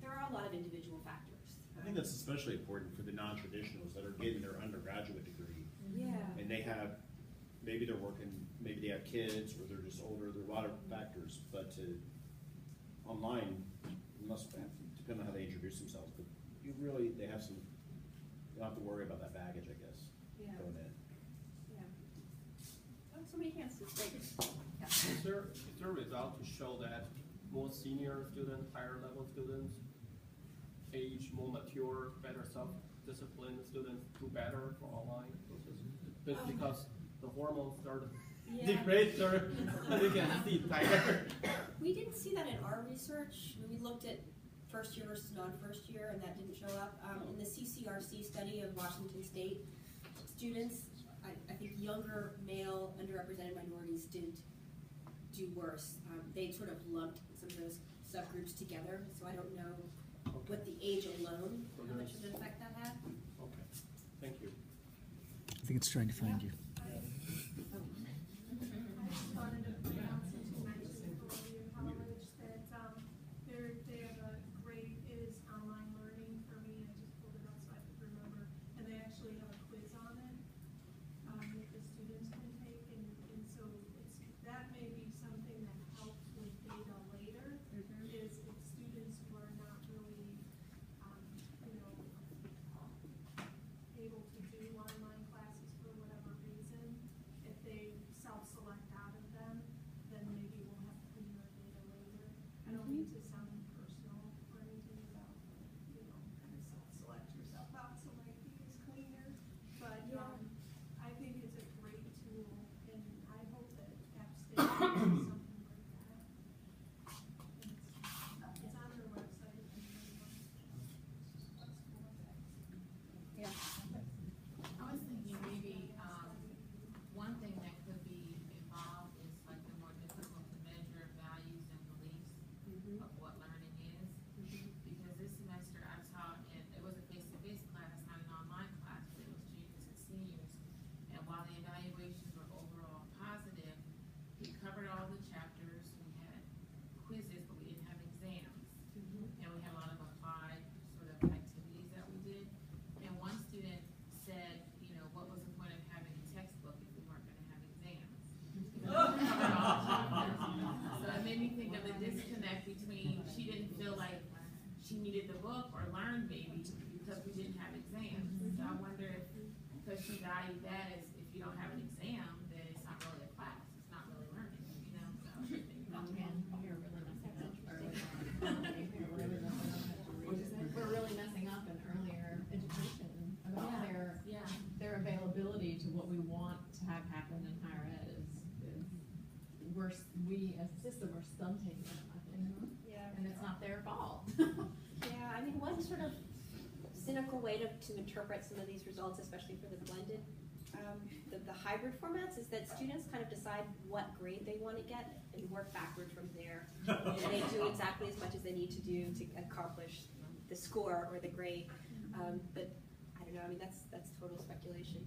there are a lot of individual factors. I think that's especially important for the non-traditionals that are getting their undergraduate degree. Yeah. And they have, maybe they're working, maybe they have kids, or they're just older, there are a lot of factors, but online, you must have, depend on how they introduce themselves, but they have some, you don't have to worry about that baggage, I guess, Yeah. going in. Yeah. Oh, so many hands, it's great. Yeah. Is there a result to show that more senior students, higher level students, age more mature, better self-disciplined students do better for online courses? Because the hormones start Yeah. degrade, you can see tighter. We didn't see that in our research. When we looked at first year versus non-first year, and that didn't show up. In the CCRC study of Washington State, students, I think younger male underrepresented minorities didn't do worse. They sort of lumped some of those subgroups together, so I don't know what the age alone, how much of an effect that had. Okay, thank you. I think it's trying to find you. I just wanted to point out, since you mentioned Columbia College, that they have a grade is online learning for me. I just pulled it up so I could remember. And they actually have a quiz on it that the students can take. And so that may be something that helps with data later, is if students who are not really, able to do online classes for whatever reason, if they self-select out of them, then maybe we'll have cleaner data later. I don't mean to sound impersonal or anything about, kind of self-select yourself out so my feed is cleaner. But I think it's a great tool, and I hope that App State does something like that. It's on their website if anybody wants to explore that. Yeah. I was thinking maybe, one thing that could be involved is like the more difficult to measure values and beliefs of what learning is. Because this semester I taught, and it was a face-to-face class, not an online class, but it was juniors and seniors. And while the evaluations were overall positive, we covered all the chapters, we had quizzes, but we didn't have exams. And we had a lot of applied sort of activities that we did. And one student said, what was the point of having a textbook if we weren't gonna have exams? Because we covered all the chapters. So it made me think of the disconnect between, she didn't feel like she needed the book or learned maybe because we didn't have exams. So I wonder if, because she valued that as if you don't have an exam, then it's not really a class, it's not really learning, so. We're really messing up in earlier education about their availability to what we want to have happen in higher ed we as a system are stunting them, I think. Yeah. And it's not their fault. Yeah, I mean, one sort of cynical way to interpret some of these results, especially for the blended, the hybrid formats, is that students kind of decide what grade they want to get and work backward from there. And they do exactly as much as they need to do to accomplish the score or the grade. But I don't know, I mean, that's total speculation.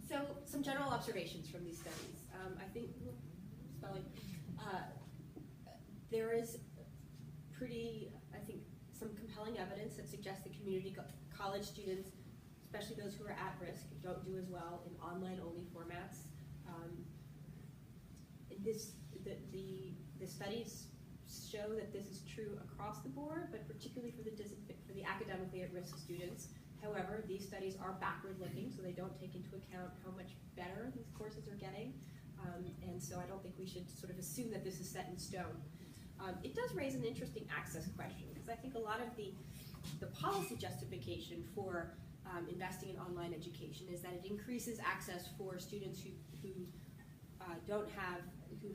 So, some general observations from these studies. I think, there is some compelling evidence that suggests that community college students, especially those who are at risk, don't do as well in online-only formats. The studies show that this is true across the board, but particularly for the academically at-risk students. However, these studies are backward-looking, so they don't take into account how much better these courses are getting. And so I don't think we should sort of assume that this is set in stone. It does raise an interesting access question, because I think a lot of the policy justification for investing in online education is that it increases access for students who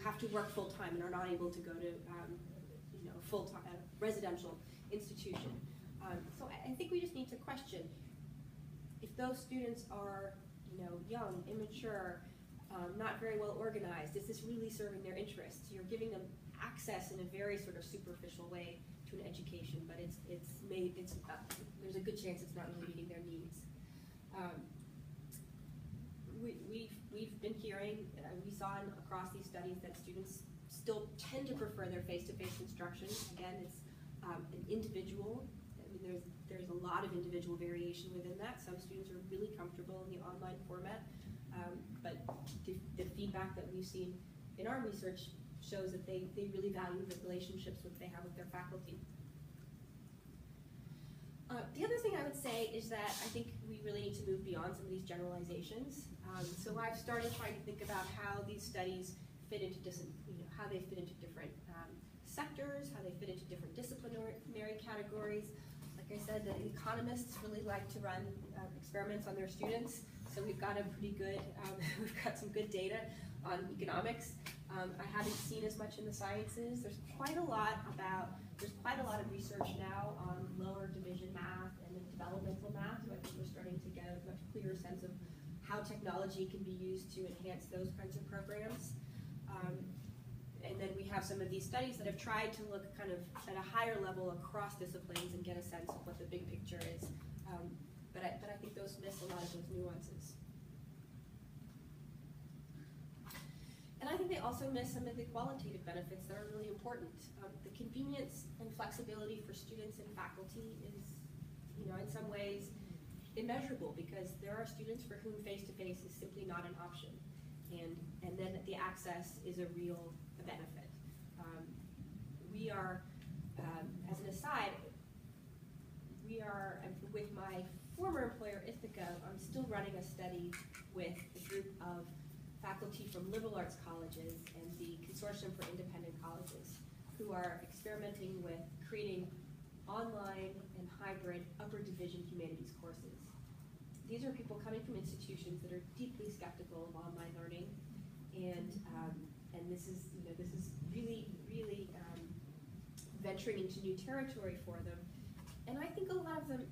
have to work full-time and are not able to go to full-time residential institution. So I think we just need to question if those students are young, immature, not very well organized. Is this really serving their interests? You're giving them access in a very sort of superficial way to an education, but there's a good chance it's not really meeting their needs. we've been hearing, we saw across these studies that students still tend to prefer their face-to-face instruction. Again, it's an individual. I mean, there's a lot of individual variation within that. Some students are really comfortable in the online format, but the feedback that we've seen in our research shows that they really value the relationships that they have with their faculty. The other thing I would say is that I think we really need to move beyond some of these generalizations. So I've started trying to think about how these studies fit into how they fit into different sectors, how they fit into different disciplinary categories. Like I said, the economists really like to run experiments on their students, so we've got a pretty good, we've got some good data on economics. I haven't seen as much in the sciences. There's quite a lot of research now on lower division math and developmental math, so I think we're starting to get a much clearer sense of how technology can be used to enhance those kinds of programs. And then we have some of these studies that have tried to look kind of at a higher level across disciplines and get a sense of what the big picture is. But I think those miss a lot of those nuances. And I think they also miss some of the qualitative benefits that are really important. The convenience and flexibility for students and faculty is, in some ways immeasurable, because there are students for whom face-to-face is simply not an option. And then the access is a real benefit. We are, as an aside, with my former employer, Ithaca, I'm still running a study with a group of faculty from liberal arts colleges and the Consortium for Independent Colleges, who are experimenting with creating online and hybrid upper division humanities courses. These are people coming from institutions that are deeply skeptical of online learning, and this is really venturing into new territory for them. And I think a lot of them,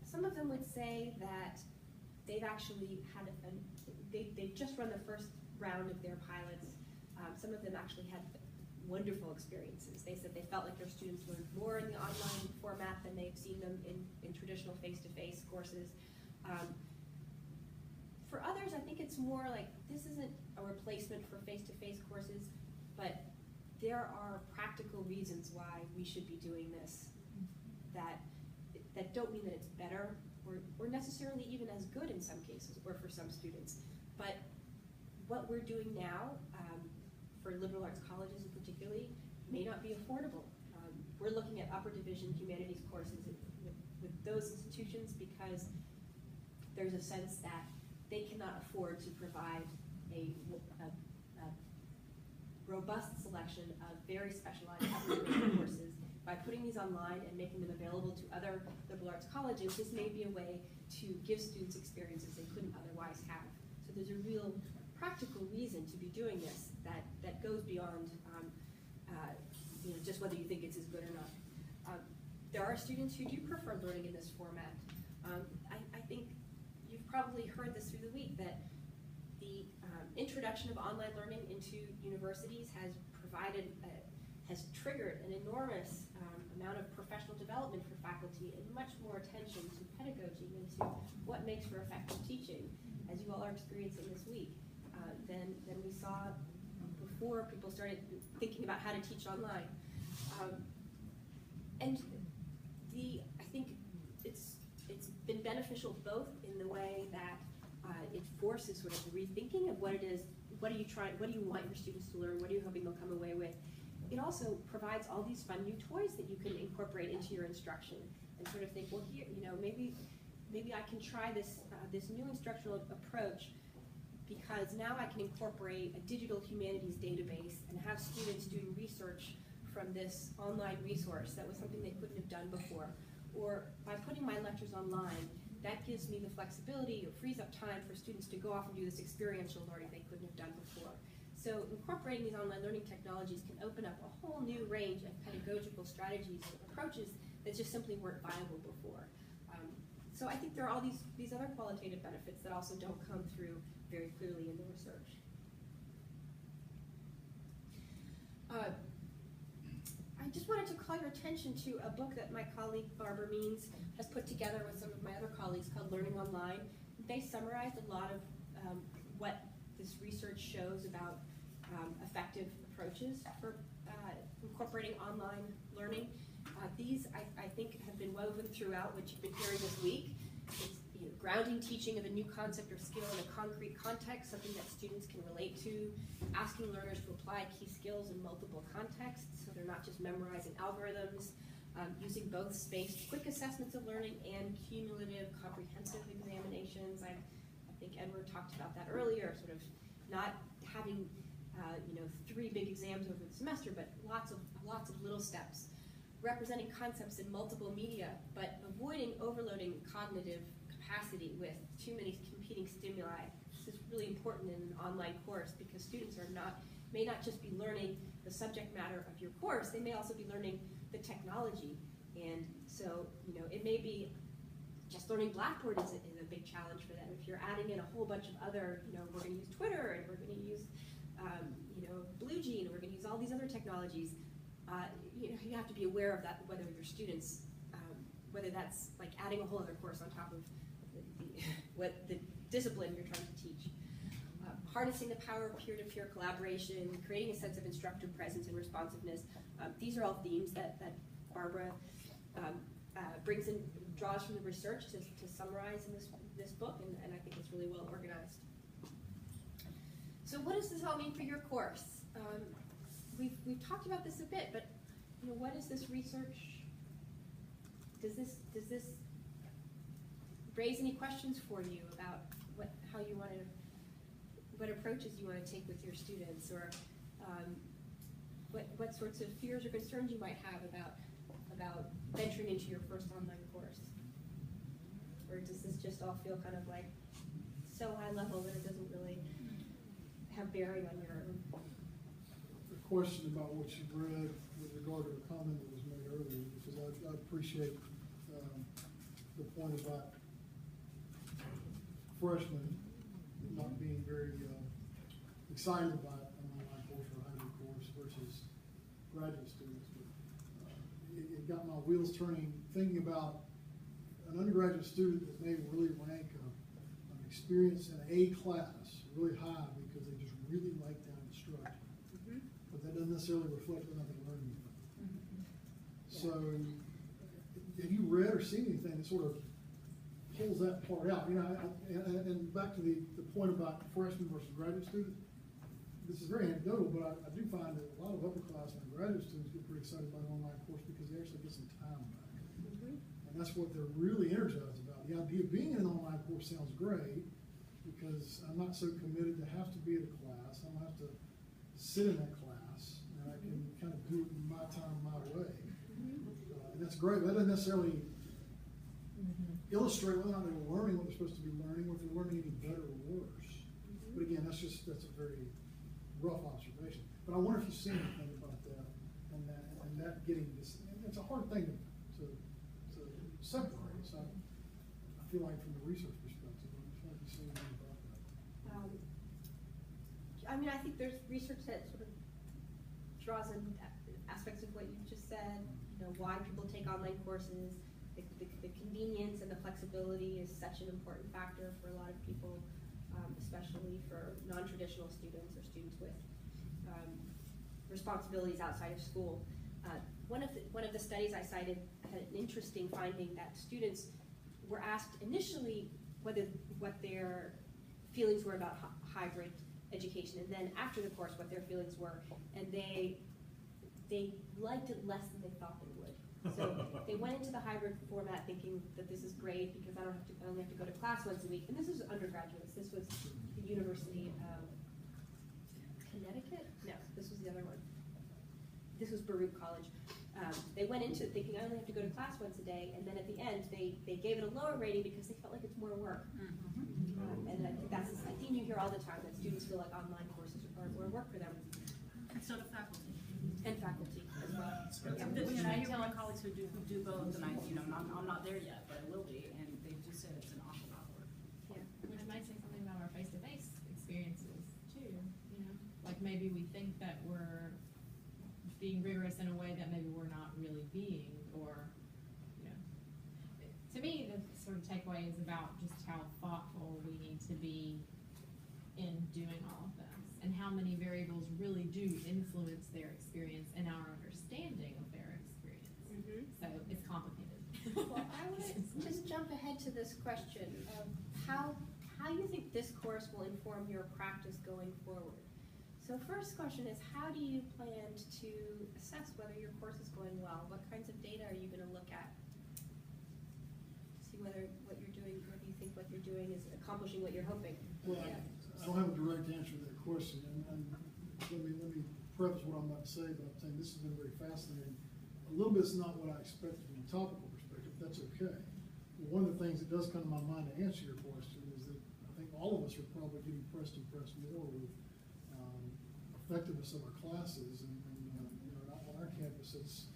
some of them would say that they've actually had they've just run the first round of their pilots. Some of them actually had wonderful experiences. They said they felt like their students learned more in the online format than they've seen them in traditional face-to-face courses. For others, I think it's more like this isn't a replacement for face-to-face courses, but there are practical reasons why we should be doing this that don't mean that it's better or necessarily even as good in some cases or for some students. But what we're doing now for liberal arts colleges in particularly may not be affordable. We're looking at upper division humanities courses with those institutions because there's a sense that they cannot afford to provide a robust selection of very specialized upper division courses. By putting these online and making them available to other liberal arts colleges, this may be a way to give students experiences they couldn't otherwise have. So there's a real practical reason to be doing this that goes beyond just whether you think it's as good or not. There are students who do prefer learning in this format. I think you've probably heard this through the week that the introduction of online learning into universities has triggered an enormous amount of professional development for faculty and much more attention to pedagogy and to what makes for effective teaching, as you all are experiencing this week, than we saw before people started thinking about how to teach online. And I think it's been beneficial both in the way that it forces sort of the rethinking of what it is, what do you want your students to learn, what are you hoping they'll come away with. It also provides all these fun new toys that you can incorporate into your instruction and sort of think, well, here, maybe I can try this new instructional approach because now I can incorporate a digital humanities database and have students doing research from this online resource that was something they couldn't have done before. Or by putting my lectures online, that gives me the flexibility or frees up time for students to go off and do this experiential learning they couldn't have done before. So incorporating these online learning technologies can open up a whole new range of pedagogical strategies or approaches that just simply weren't viable before. So I think there are all these other qualitative benefits that also don't come through very clearly in the research. I just wanted to call your attention to a book that my colleague Barbara Means has put together with some of my other colleagues called Learning Online. they summarized a lot of what this research shows about effective approaches for incorporating online learning. These, I think, have been woven throughout what you've been hearing this week. It's, grounding teaching of a new concept or skill in a concrete context, something that students can relate to, asking learners to apply key skills in multiple contexts, so they're not just memorizing algorithms, using both spaced quick assessments of learning and cumulative comprehensive examinations. I think Edward talked about that earlier, sort of not having 3 big exams over the semester, but lots of little steps, representing concepts in multiple media, but avoiding overloading cognitive capacity with too many competing stimuli. This is really important in an online course because students may not just be learning the subject matter of your course, they may also be learning the technology. And so, it may be just learning Blackboard is a big challenge for them. If you're adding in a whole bunch of other, we're going to use Twitter and we're going to use, BlueJean, and we're going to use all these other technologies, you have to be aware of that, whether your students, whether that's like adding a whole other course on top of the discipline you're trying to teach. Harnessing the power of peer-to-peer collaboration, creating a sense of instructor presence and responsiveness. These are all themes that Barbara brings in, draws from the research to summarize in this book, and I think it's really well organized. So what does this all mean for your course? We've talked about this a bit, but what is this research? Does this raise any questions for you about how you want to, what approaches you want to take with your students, or what sorts of fears or concerns you might have about venturing into your first online course? Or does this just all feel kind of like so high level that it doesn't really have bearing on your The question about what you read with regard to the comment that was made earlier, because I appreciate the point about freshmen not being very excited about an online course or a hybrid course versus graduate students. But it got my wheels turning, thinking about an undergraduate student that may really rank an experience in a class really high because they just really like that instructor. Mm-hmm. But that doesn't necessarily reflect on how they're learning anything. Mm-hmm. So have you read or seen anything that sort of pulls that part out? And back to the point about freshman versus graduate student, this is very anecdotal, but I do find that a lot of upperclassmen and graduate students get pretty excited about an online course because they actually get some time back. Mm-hmm. And that's what they're really energized about. The idea of being in an online course sounds great because I'm not so committed to have to be at a class. I don't have to sit in that class, and I can kind of do it in my time, my way. And that's great. That doesn't necessarily illustrate whether or not they're learning what they're supposed to be learning, or if they're learning any better or worse. But again, that's a very rough observation. But I wonder if you've seen anything about that, and that getting this. It's a hard thing to separate. So I feel like from the research perspective, I just want to see anything about that. I think there's research that sort of draws in aspects of what you just said. Why people take online courses. The convenience and the flexibility is such an important factor for a lot of people, especially for non-traditional students or students with responsibilities outside of school. One of the studies I cited had an interesting finding that students were asked initially what their feelings were about hybrid education, and then after the course what their feelings were, and they liked it less than they thought they would. So they went into the hybrid format thinking that this is great because I only have to go to class once a week. And this is undergraduates. This was the University of Connecticut? No, this was the other one. This was Baruch College. They went into it thinking I only have to go to class once a day, and then at the end they gave it a lower rating because they felt like it's more work. And I think that's a theme you hear all the time, that students feel like online courses are more work for them. And so do faculty. And faculty as well. I hear my colleagues who do both, and I'm not there yet, but I will be, and they just said it's an awful lot of work. Yeah, which might say something about our face-to-face experiences too. Like maybe we think that we're being rigorous in a way that maybe we're not really being, or to me, the sort sort of takeaway is about just how thoughtful we need to be in doing all of this, and how many variables really do influence their experience and our understanding of their experience. So it's complicated. Well, I want to just jump ahead to this question of how you think this course will inform your practice going forward. So first question is, how do you plan to assess whether your course is going well? What kinds of data are you going to look at to see whether what you're doing, whether you think what you're doing is accomplishing what you're hoping? Well, I don't have a direct answer to that question, and let me preface what I'm about to say, but I'm saying this has been very fascinating. A little bit's not what I expected from a topical perspective. That's okay. But one of the things that does come to my mind to answer your question is that I think all of us are probably getting impressed more with effectiveness of our classes, and you know, on our campus, it's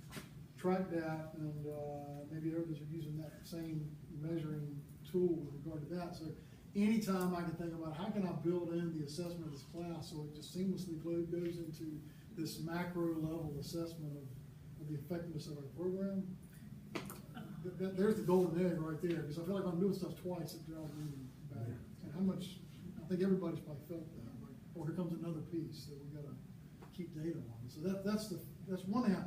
track that, and maybe others are using that same measuring tool with regard to that. So anytime I can think about how can I build in the assessment of this class so it just seamlessly goes into this macro level assessment of the effectiveness of our program, there's the golden egg right there, because I feel like I'm doing stuff twice that drives me back. And how much, I think everybody's probably felt that. Or here comes another piece that we got to keep data on. So that's one thing.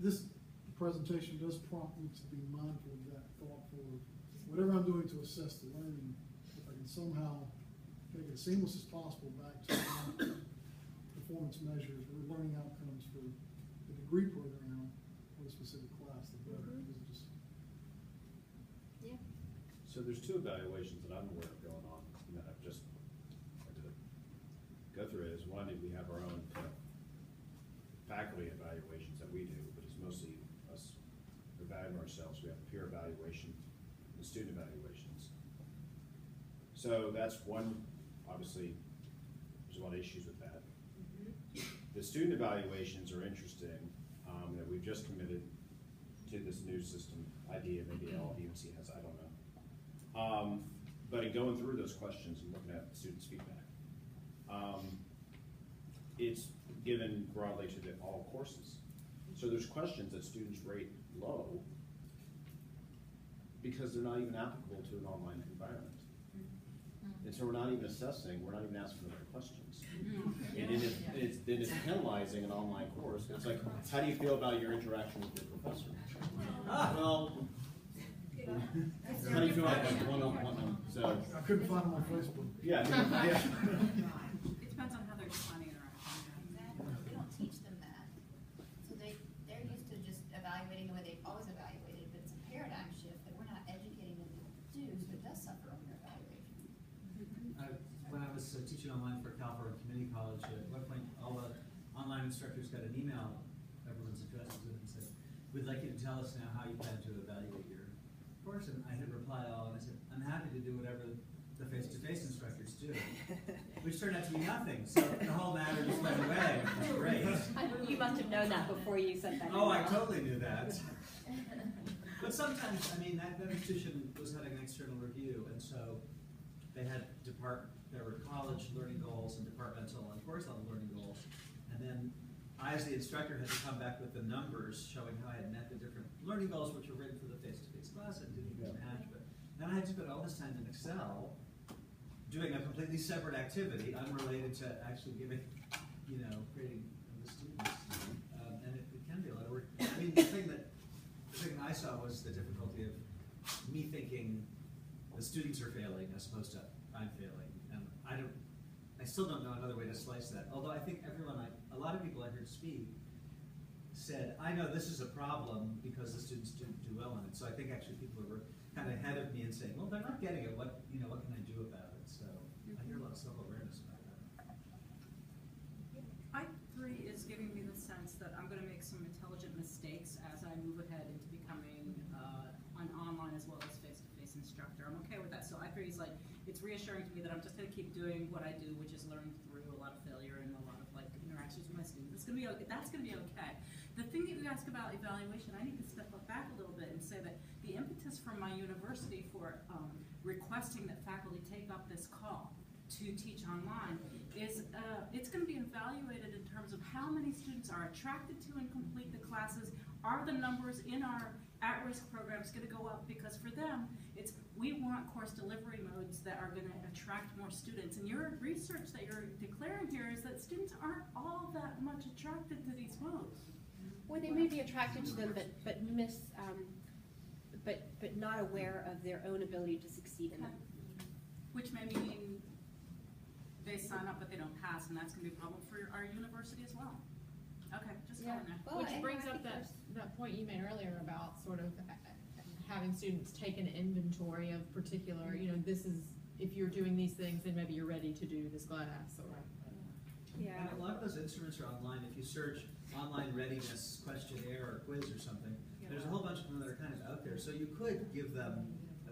This presentation does prompt me to be mindful of that, thoughtful of whatever I'm doing to assess the learning. If I can somehow make it as seamless as possible back to performance measures or learning outcomes for the degree program or a specific class, the better. Yeah. So there's two evaluations that I'm aware of going on, and that I've just had to go through it. Is one, we have our own kind of faculty evaluations that we do, but it's mostly us evaluating ourselves. We have peer evaluation and student evaluations. So that's one, obviously, there's a lot of issues with that. The student evaluations are interesting, that we've just committed to this new system idea, maybe all of UNC has, I don't know. But in going through those questions and looking at the students' feedback, it's given broadly to all courses. So there's questions that students rate low because they're not even applicable to an online environment. And so we're not even assessing, we're not even asking them the questions. And then it's penalizing an online course. It's like, how do you feel about your interaction with your professor? Well, how do you feel about like one-on-one? So I couldn't find them on Facebook. Yeah. It depends on how they're defining interaction. Exactly. We don't teach them that. So they're used to just evaluating the way they've always evaluated, but it's a paradigm shift that we're not educating them to do, so it does suffer on their evaluation. When I was teaching online for California Community College, at one point all the online instructors got an email, everyone's addresses it, and said, we'd like you to tell us now how you plan to evaluate your course. And I had replied all, and I said, I'm happy to do whatever the face-to-face instructors do, which turned out to be nothing. So the whole matter just went away. It was great. You must have known that before you sent that Oh, I email. totally knew that. But sometimes, I mean, that institution was having an external review, and so they had there were college learning goals and departmental and course level learning goals. And then I, as the instructor, had to come back with the numbers showing how I had met the different learning goals, which were written for the face-to-face class and didn't even match. But then I had to spend all this time in Excel doing a completely separate activity, unrelated to actually giving, grading the students. And it can be a lot of work. I mean, the thing I saw was the difficulty of me thinking the students are failing as opposed to I'm failing. And I still don't know another way to slice that. Although I think a lot of people I heard speak said, I know this is a problem because the students didn't do well in it. So I think actually people were kind of ahead of me and saying, well, they're not getting it. What can I do about it? So I hear a lot of self-awareness about that. I3 is giving me the sense that I'm going to make some intelligent mistakes as I move ahead into becoming an online as well as face-to-face instructor. I'm okay with that. So I3 is like, it's reassuring to me that I'm just going to keep doing what I do, which is learning through a lot of failure and a lot of interactions with my students. That's going to be okay. The thing that you ask about evaluation, I need to step back a little bit and say that the impetus from my university for requesting that faculty take up this call to teach online is it's going to be evaluated in terms of how many students are attracted to and complete the classes, are the numbers in our at-risk programs gonna go up? Because for them, it's, we want course delivery modes that are gonna attract more students. And your research that you're declaring here is that students aren't all that much attracted to these modes. Or they may be attracted to them, but not aware of their own ability to succeed in them. Which may mean they sign up but they don't pass, and that's gonna be a problem for our university as well. Okay, just Yeah. going there. Well, Which and brings I up think that point you made earlier about sort of having students take an inventory of particular, you know, this is, if you're doing these things, then maybe you're ready to do this class, or. Yeah. And a lot of those instruments are online. If you search online readiness questionnaire or quiz or something, there's a whole bunch of them that are kind of out there. So you could give them,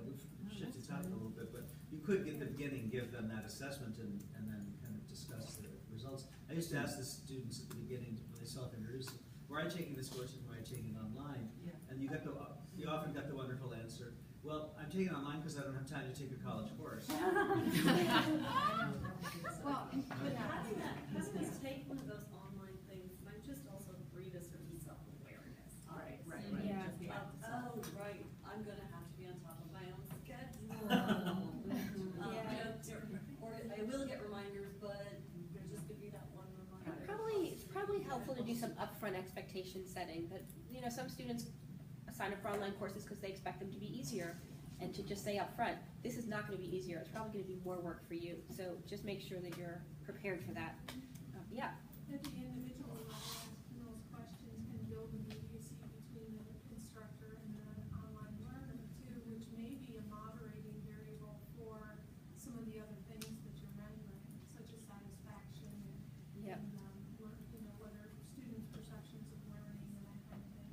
we've shifted topic a little bit, but you could at the beginning give them that assessment and then kind of discuss the results. I used to ask the students at the beginning when they self-introduce, were I taking this course and were I taking it online? And you often got the wonderful answer, well, I'm taking it online because I don't have time to take a college course. Well, but having us take one of those online things might just also breed a certain self-awareness. Right. Yeah. Oh, right, I'm gonna have to be on top of my own schedule. Or I will get reminders, but there's just gonna be that one reminder. It's probably helpful to do some upfront expectation setting, that, you know, some students sign up for online courses because they expect them to be easier, and to just say upfront, this is not gonna be easier, it's probably gonna be more work for you, so just make sure that you're prepared for that. Yeah. At the individual level, asking those questions can build immediacy between the instructor and the online learner too, which may be a moderating variable for some of the other things that you're measuring, such as satisfaction Yep. and you know, whether students' perceptions of learning and that kind of thing.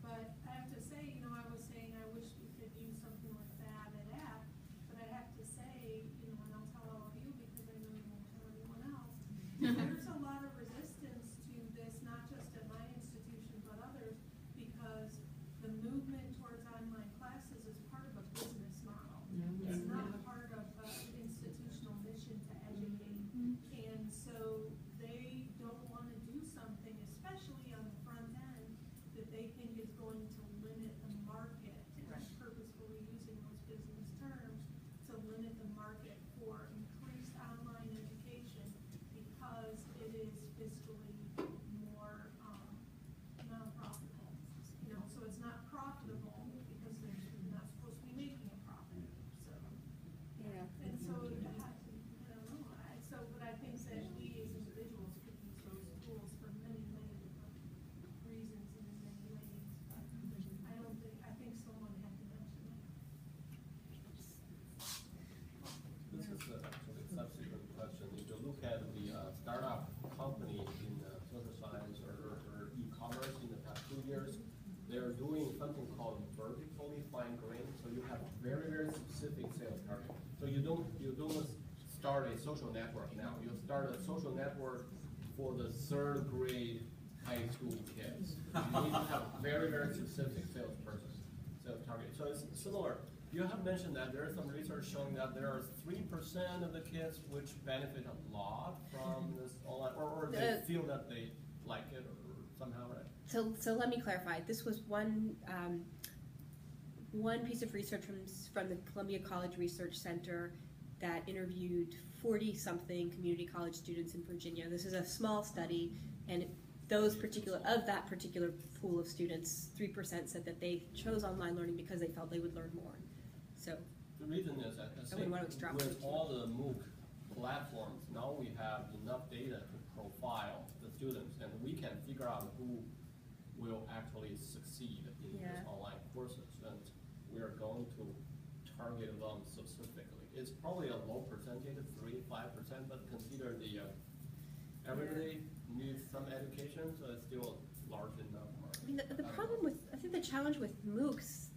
But I have to say, you know, I was saying I wish we could use something like that at app, but I have to say, you know, and I'll tell all of you because I know you won't tell everyone else, there's a lot of resistance to this, not just at my institution, but others, because the movement towards online classes is part of a business model. It's not part of an institutional mission to educate. And so they don't want to do something, especially on the front end, that they think is going to limit the market. And I'm purposefully using those business terms to limit the market for increased online education because it is fiscally more non-profitable. You know, so it's not profitable because they're not supposed to be making a profit. So. Yeah. And so, I don't know, but I think that we as individuals could use those tools for many, many different reasons and in many ways. But I think someone had to mention it. This is actually a subsequent question. If you look at the startup company in social science or e-commerce in the past 2 years, they're doing something called vertically fine-grained. So you have very, very specific sales target. So you don't start a social network now. You start a social network for the 3rd grade high school kids. You need to have very, very specific sales target. So it's similar. You have mentioned that there is some research showing that there are 3% of the kids which benefit a lot from this online, or they feel that they like it or somehow, right? So let me clarify. This was one piece of research from the Columbia College Research Center that interviewed 40-something community college students in Virginia. This is a small study, and of that particular pool of students, 3% said that they chose online learning because they felt they would learn more. So the reason is that I think with all the MOOC platforms, now we have enough data to profile the students, and we can figure out who will actually succeed in these online courses, and we are going to target them specifically. It's probably a low percentage, 3-5%, but consider the everybody needs some education, so it's still a large enough market. I mean, the problem with, I think the challenge with MOOCs,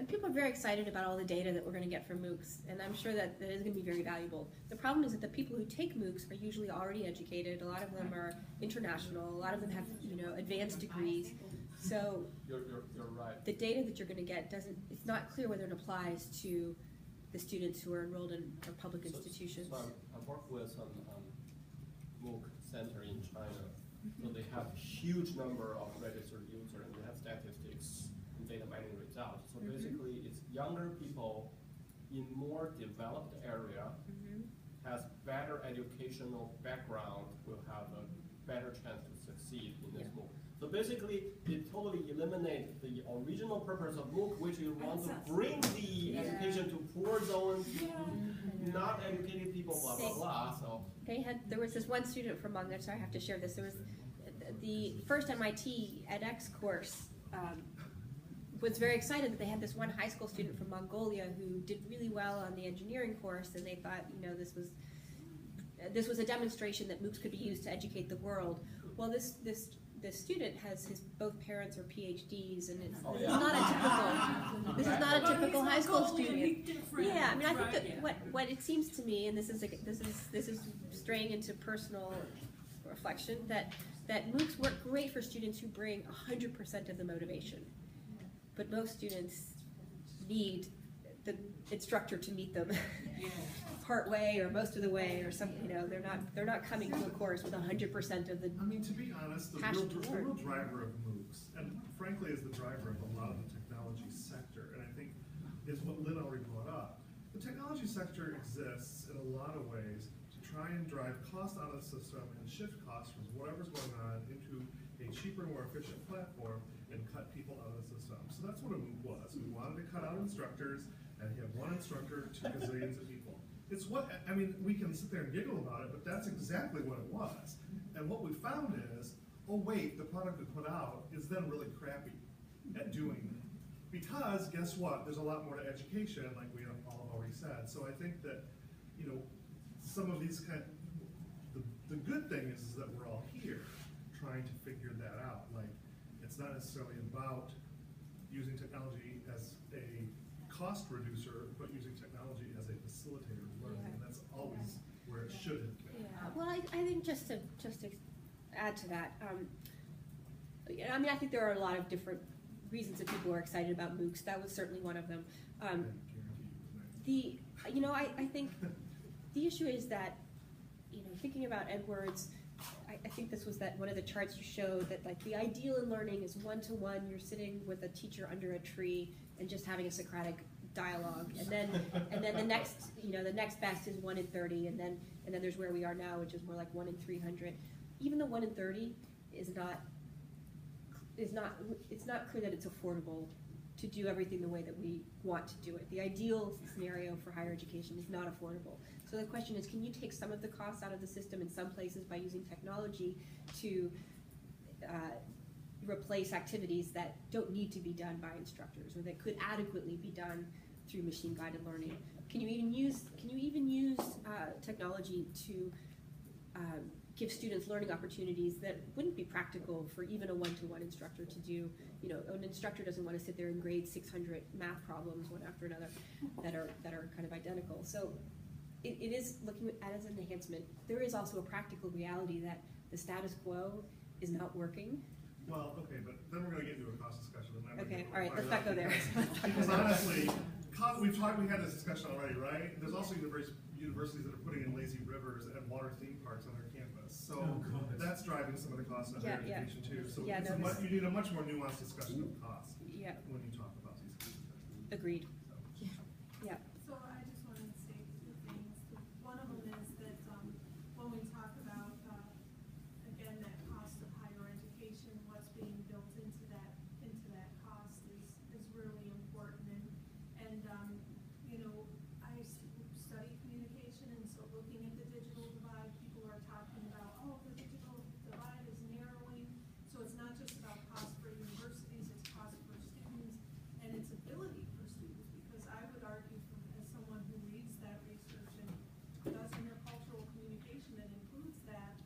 people are very excited about all the data that we're going to get from MOOCs, and I'm sure that is going to be very valuable. The problem is that the people who take MOOCs are usually already educated. A lot of them are international. A lot of them have, you know, advanced degrees. So you're right. The data that you're going to get it's not clear whether it applies to the students who are enrolled in our public institutions. So I've worked with some MOOC center in China. So they have a huge number of registered users, and they have younger people in more developed area has better educational background will have a better chance to succeed in this MOOC. So basically, it totally eliminates the original purpose of MOOC, which is want to bring the education to poor zones, not educated people, blah, blah, blah, so. There was this one student from Mongolia, so I have to share this. There was the first MIT edX course was very excited that they had this one high school student from Mongolia who did really well on the engineering course, and they thought, this was a demonstration that MOOCs could be used to educate the world. Well, this student has both parents are PhDs, and this is not a typical high school student. Yeah, I mean, I think that what it seems to me, and this is straying into personal reflection, that MOOCs work great for students who bring 100% of the motivation, but most students need the instructor to meet them part way or most of the way or something. They're not coming to a course with 100% of the. I mean, to be honest, the real driver of MOOCs, and frankly is the driver of a lot of the technology sector, and I think is what Lynn already brought up. The technology sector exists in a lot of ways to try and drive cost out of the system and shift costs from whatever's going on into a cheaper, more efficient platform and cut people out of the system. So that's what a MOOC was. We wanted to cut out instructors and have one instructor to gazillions of people. It's what, I mean, we can sit there and giggle about it, but that's exactly what it was. And what we found is, oh wait, the product we put out is then really crappy at doing it. Because guess what? There's a lot more to education, like we all have already said. So I think that, some of these the good thing is that we're all here trying to figure that out. Like, it's not necessarily about using technology as a cost reducer, but using technology as a facilitator of learning, and that's always where it should have been. Yeah. Well, I think just to add to that, I mean, I think there are a lot of different reasons that people are excited about MOOCs. That was certainly one of them. I think the issue is that, thinking about Edwards, I think this was one of the charts you showed that like the ideal in learning is one-to-one. You're sitting with a teacher under a tree and just having a Socratic dialogue, and then the next best is 1 in 30, and then there's where we are now, which is more like 1 in 300. Even the 1 in 30 it's not clear that it's affordable to do everything the way that we want to do it. The ideal scenario for higher education is not affordable. So the question is, can you take some of the costs out of the system in some places by using technology to replace activities that don't need to be done by instructors or that could adequately be done through machine-guided learning? Can you even use technology to give students learning opportunities that wouldn't be practical for even a one-to-one instructor to do? An instructor doesn't want to sit there and grade 600 math problems one after another that are kind of identical. So it is looking at it as an enhancement. There is also a practical reality that the status quo is not working. Well, okay, but then we're going to get into a cost discussion. Okay, all right, let's not go there. Because honestly, we had this discussion already, right? There's also universities that are putting in lazy rivers and water theme parks on their campus. So that's driving some of the costs of higher education too. So you need a much more nuanced discussion of cost when you talk about these things. Agreed. Yeah. So I just wanted to say two things. One of them is that when we talk about, again, that cost of higher education, what's being built into that cost is really important. And I study communication, and so looking at the digital divide, people are talking about, oh, the digital divide is narrowing. So it's not just about cost for universities, it's cost for students and its ability for students. Because I would argue, as someone who reads that research and does intercultural communication that includes that,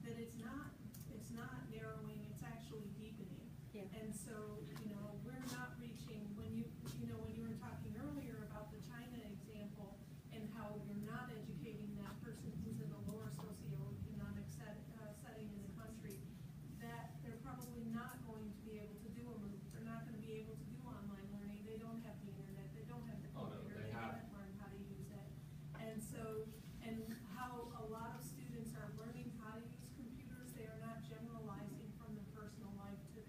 that it's not narrowing, it's actually deepening. Yeah. And so, we're not reaching, when you were talking earlier about the China example and how you're not educating that person who's in a lower socioeconomic setting in the country, that they're probably not going to be able to do a MOOC. They're not going to be able to do online learning. They don't have the internet. They don't have the computer. They haven't learned how to use it. And so, and how a lot of students are learning how to use computers, they are not generalizing from their personal life to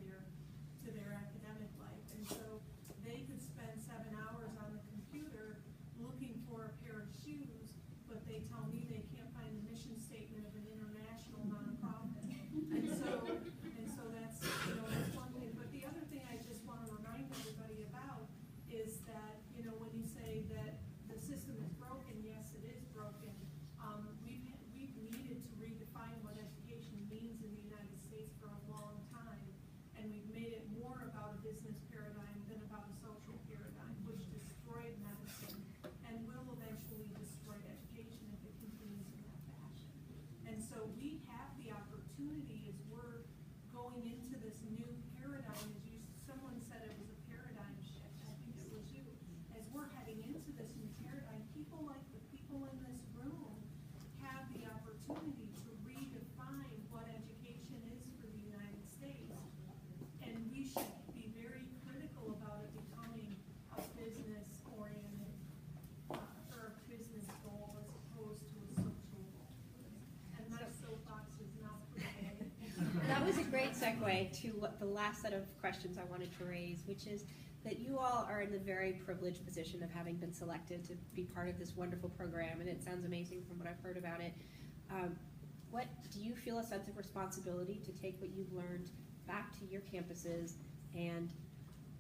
their academic life. And so segue to what the last set of questions I wanted to raise, which is that you all are in the very privileged position of having been selected to be part of this wonderful program, and it sounds amazing from what I've heard about it. What do you feel a sense of responsibility to take what you've learned back to your campuses and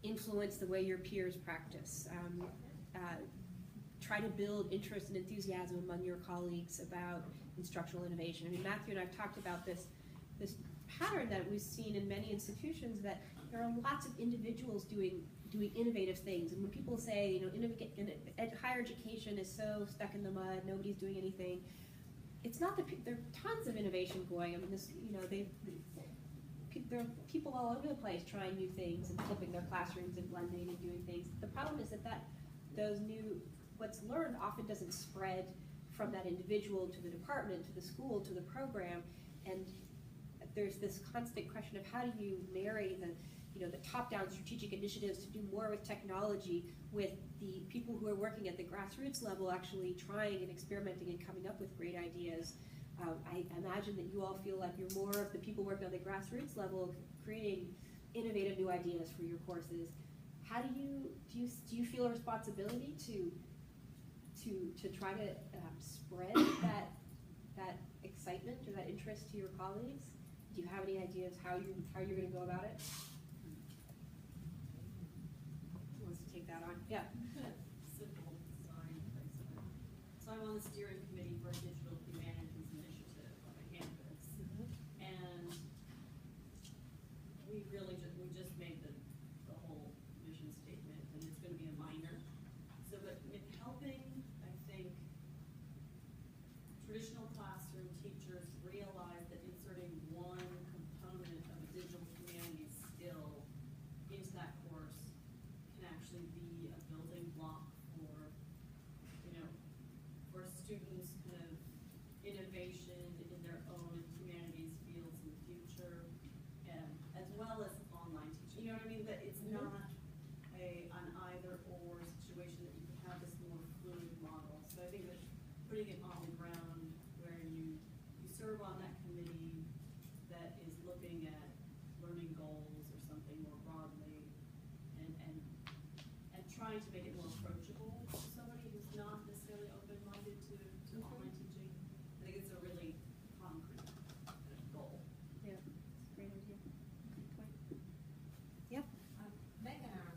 influence the way your peers practice? Try to build interest and enthusiasm among your colleagues about instructional innovation. I mean, Matthew and I have talked about this pattern that we've seen in many institutions, that there are lots of individuals doing innovative things. And when people say, higher education is so stuck in the mud, nobody's doing anything, it's not that there are tons of innovation going. I mean, there are people all over the place trying new things and flipping their classrooms and blending and doing things. The problem is that what's learned often doesn't spread from that individual to the department, to the school, to the program, and there's this constant question of how do you marry the top-down strategic initiatives to do more with technology with the people who are working at the grassroots level actually trying and experimenting and coming up with great ideas. I imagine that you all feel like you're more of the people working on the grassroots level, creating innovative new ideas for your courses. How do you feel a responsibility to try to spread that excitement or that interest to your colleagues? Do you have any ideas how you're going to go about it? Who wants to take that on? Yeah. Simple design placement. So I'm on the steering committee for a digital humanities initiative on the campus, and we just made the whole mission statement, and it's going to be a minor. So, but helping, I think, traditional classroom teachers realize that inserting one component of a digital humanities skill into that course can actually be a building block for, for students' kind of innovation in their own humanities fields in the future, and as well as online teaching. You know what I mean? That it's not an either-or situation, that you can have this more fluid model. So I think that putting it on the ground where you serve on that committee that is looking at learning goals or something more broadly, and trying to make it more approachable to somebody who's not necessarily open-minded to online teaching. I think it's a really concrete goal. Yeah, great idea. Good point. Yeah. Meg and I are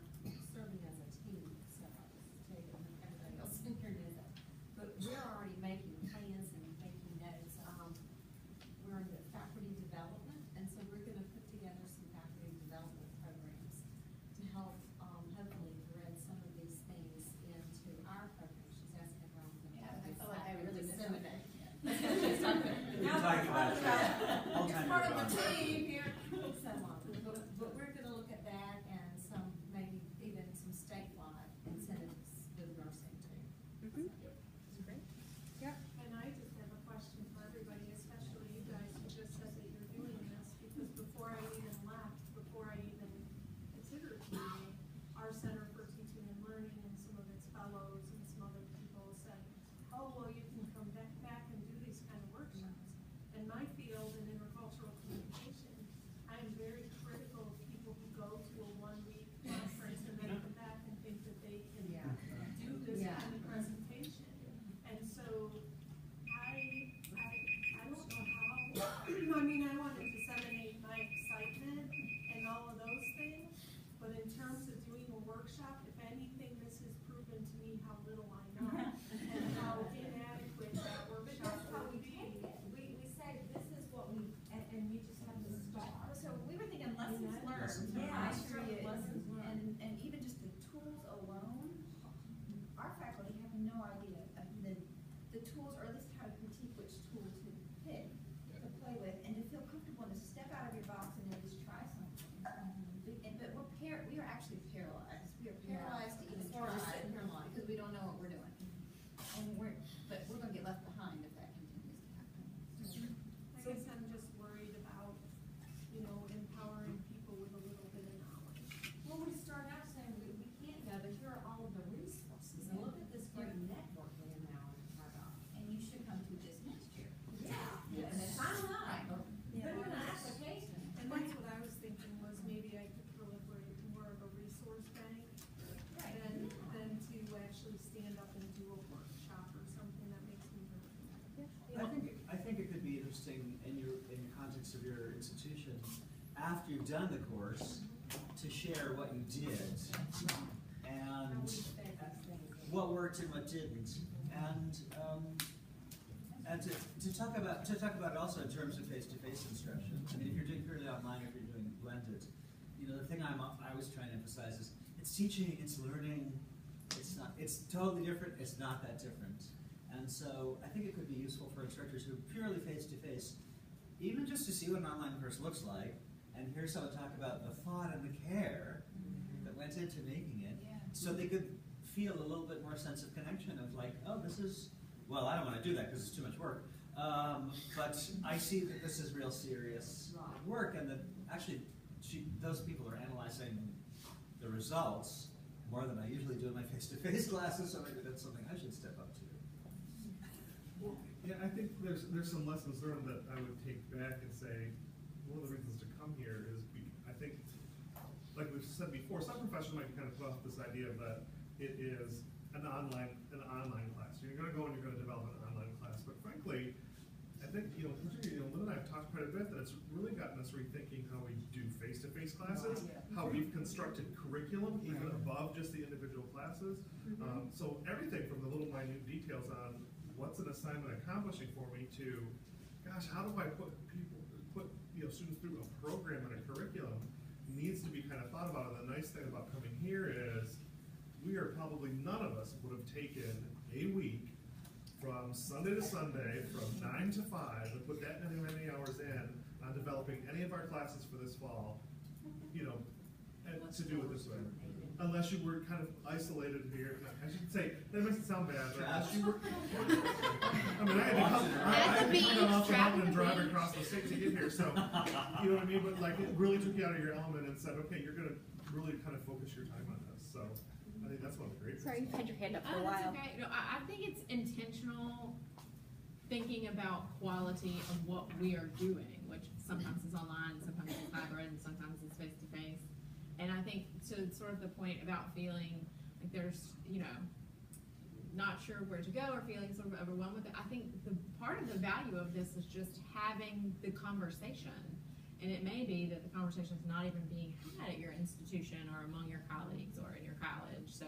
serving as a team, so David and everybody else in here knows that. But we're already making plans and making notes. We're in the faculty development, and so we're going to put together some faculty development programs to help hopefully thread some of these things into our program. She's asking around the I feel like I really disseminate. We've been talking about that all the time. Part of the team here. So, but we're going to look at that and maybe even some statewide incentives with nursing too. That's great. Yeah. And I just have a question for everybody, especially you guys who just said that you're doing this, because before I even considered leaving, our Center for Teaching and Learning and some of its fellows and some other people said, oh, well, you can come back and do these kind of workshops. In my field in intercultural communication, I am very critical of people who go to a one-week conference and then come back and think that they can do this kind of presentation. And so I don't know how, I mean, I want to disseminate my excitement and all of those things, but in terms of doing a workshop, if anything, this has proven to me how little I know and how inadequate that workshop would be. We say this is what we, and you just have to start. So we were thinking lessons learned. Yeah, Period. lessons learned. And even just the tools alone, our faculty have no idea of the tools, or at least how to critique which tool to pick to play with, and to feel comfortable and to step out of your box and at least try something. But we are actually paralyzed. We are paralyzed characteristics of your institution after you've done the course to share what you did and what worked and what didn't, and to talk about it also in terms of face-to-face instruction. I mean, if you're doing purely online, if you're doing blended, you know, the thing I was trying to emphasize is it's teaching, it's learning. It's totally different. It's not that different. And so I think it could be useful for instructors who are purely face-to-face, even just to see what an online course looks like and hear someone talk about the thought and the care that went into making it, so they could feel a little bit more sense of connection of like, oh, this is, well, I don't want to do that because it's too much work. But I see that this is real serious work, and that actually those people are analyzing the results more than I usually do in my face-to-face classes, so maybe that's something I should step up to. Well, yeah, I think there's some lessons learned that I would take back and say, one of the reasons to come here is, I think, like we've said before, some professors might kind of put off this idea that it is an online class. You're going to go and you're going to develop an online class, but frankly, I think, particularly, Lynn and I have talked quite a bit that it's really gotten us rethinking how we do face-to-face classes, how we've constructed curriculum even above just the individual classes. So everything from the little minute details on what's an assignment accomplishing for me to, gosh, how do I put students through a program and a curriculum needs to be kind of thought about. And the nice thing about coming here is none of us would have taken a week from Sunday to Sunday, from 9 to 5, and put that many hours in on developing any of our classes for this fall, and to do it this way. Unless you were kind of isolated here. I should say, that makes it sound bad, but unless you were, I mean, I had to come off the mountain and drive across the state to get here, so, you know what I mean? But like, it really took you out of your element and said, okay, you're gonna really kind of focus your time on this, so. I think that's one of the great things. Sorry, you've had your hand up for a That's while. okay. No, I think it's intentional thinking about quality of what we are doing, which sometimes is online, sometimes it's hybrid, and sometimes it's face-to-face. And I think to sort of the point about feeling like there's, not sure where to go or feeling sort of overwhelmed with it, I think the part of the value of this is just having the conversation. And it may be that the conversation is not even being had at your institution or among your colleagues or in your college. So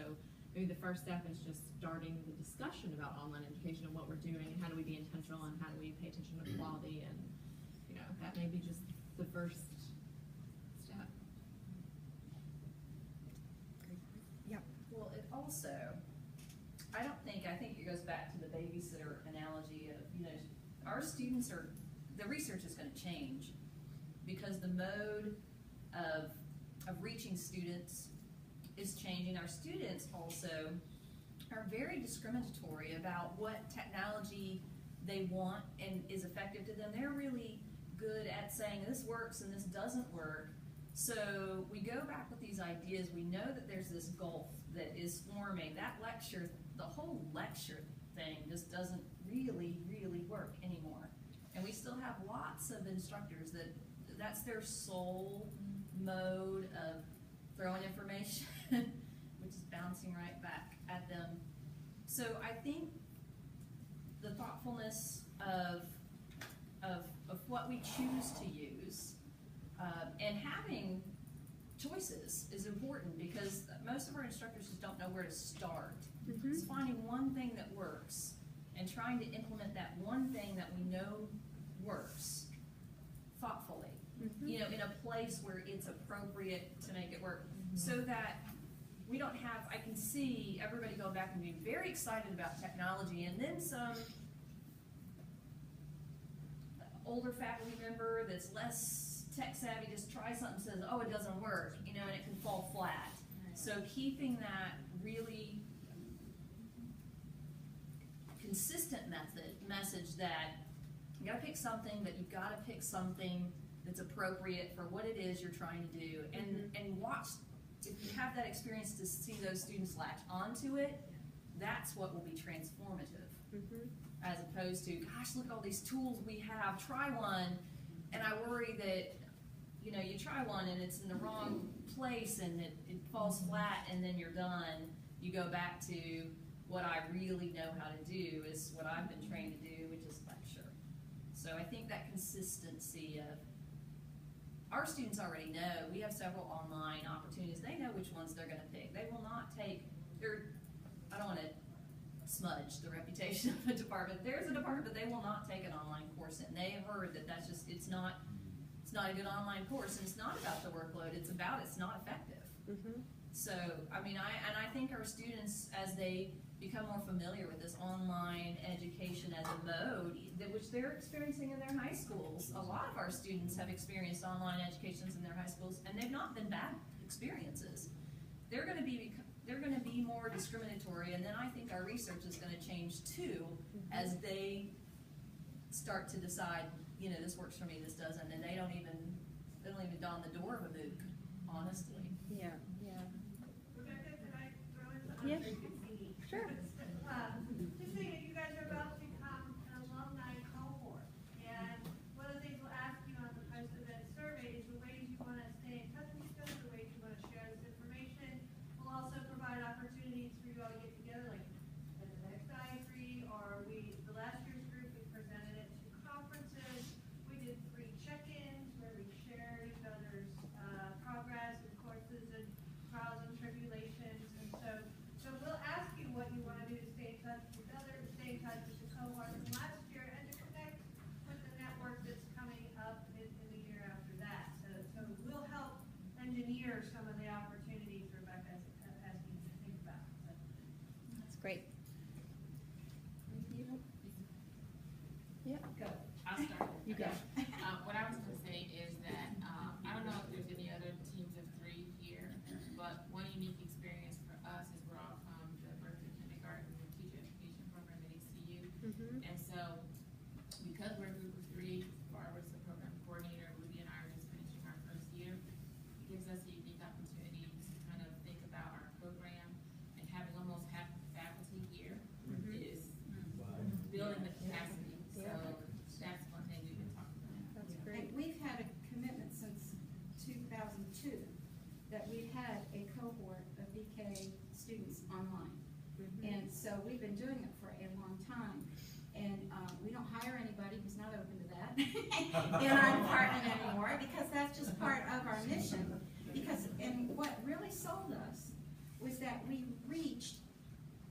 maybe the first step is just starting the discussion about online education and what we're doing and how do we be intentional and how do we pay attention to quality, and that may be just the first step. Yep. Well, it also, I think it goes back to the babysitter analogy of, our students the research is going to change because the mode of reaching students is changing. Our students also are very discriminatory about what technology they want and is effective to them. They're really good at saying this works and this doesn't work. So we go back with these ideas. We know that there's this gulf that is forming. That lecture, the whole lecture thing just doesn't really work anymore. And we still have lots of instructors that's their sole mode of throwing information, which is bouncing right back at them. So I think the thoughtfulness of what we choose to use and having choices is important, because most of our instructors just don't know where to start. It's finding one thing that works and trying to implement that one thing that we know works thoughtfully, in a place where it's appropriate to make it work, so that we don't have, I can see everybody going back and being very excited about technology, and then some older faculty member that's less tech savvy just tries something and says, oh, it doesn't work, and it can fall flat. So keeping that really consistent message that you gotta pick something, but you've gotta pick something that's appropriate for what it is you're trying to do, and watch, if you have that experience to see those students latch onto it, that's what will be transformative. As opposed to, gosh, look at all these tools we have, try one, and I worry that, you try one and it's in the wrong place and it falls flat and then you're done. You go back to what I really know how to do is what I've been trained to do, which is lecture. So I think that consistency of our students already know, we have several online opportunities, they know which ones they're gonna pick. They will not take, I don't wanna smudge the reputation of a department. There's a department that they will not take an online course in. They have heard that that's just, it's not a good online course, and it's not about the workload, it's not effective. So, I mean, I think our students, as they become more familiar with this online education as a mode, which they're experiencing in their high schools. A lot of our students have experienced online educations in their high schools, and they've not been bad experiences. They're gonna be more discriminatory, and then I think our research is gonna change too, as they start to decide, you know, this works for me, this doesn't, and they don't even dawn the door of a MOOC, honestly. Yeah. Rebecca, can I throw in something? Yes. Sure. Just saying that you guys are about to become an alumni cohort, and one of the things we'll ask you on the post-event survey is the ways you want to stay in touch with each other, the ways you want to share this information. We'll also provide opportunities for you all to get together, like at the next I3, or the last year's group, we presented it to conferences. We did 3 check-ins where we shared each other's progress and courses and trials and tribulations, and so we'll ask you what you want to do to stay in touch with each other, to stay in touch with the cohort from last year, and to connect with the network that's coming up in the year after that. So we'll help engineer some of the opportunities Rebecca is asking you to think about. That's great. Yeah. Go. I'll start. You go. What I was gonna say is that, I don't know if there's any other teams of 3 here, but one unique experience for us is we're all from the Berkeley Kindergarten Teacher Education Program at ECU. And so, because we're a group of 3, Barbara's the program coordinator, Ruby and I are just finishing our first year, it gives us a unique opportunity to kind of think about our program, and having almost half the faculty here is building the capacity. So that's one thing we've been talking about. That's great. And we've had a commitment since 2002 that we've had a cohort of BK students online. And so we've been doing it for a long time. And we don't hire anybody who's not open to that in our department anymore, because that's just part of our mission. And what really sold us was that we reached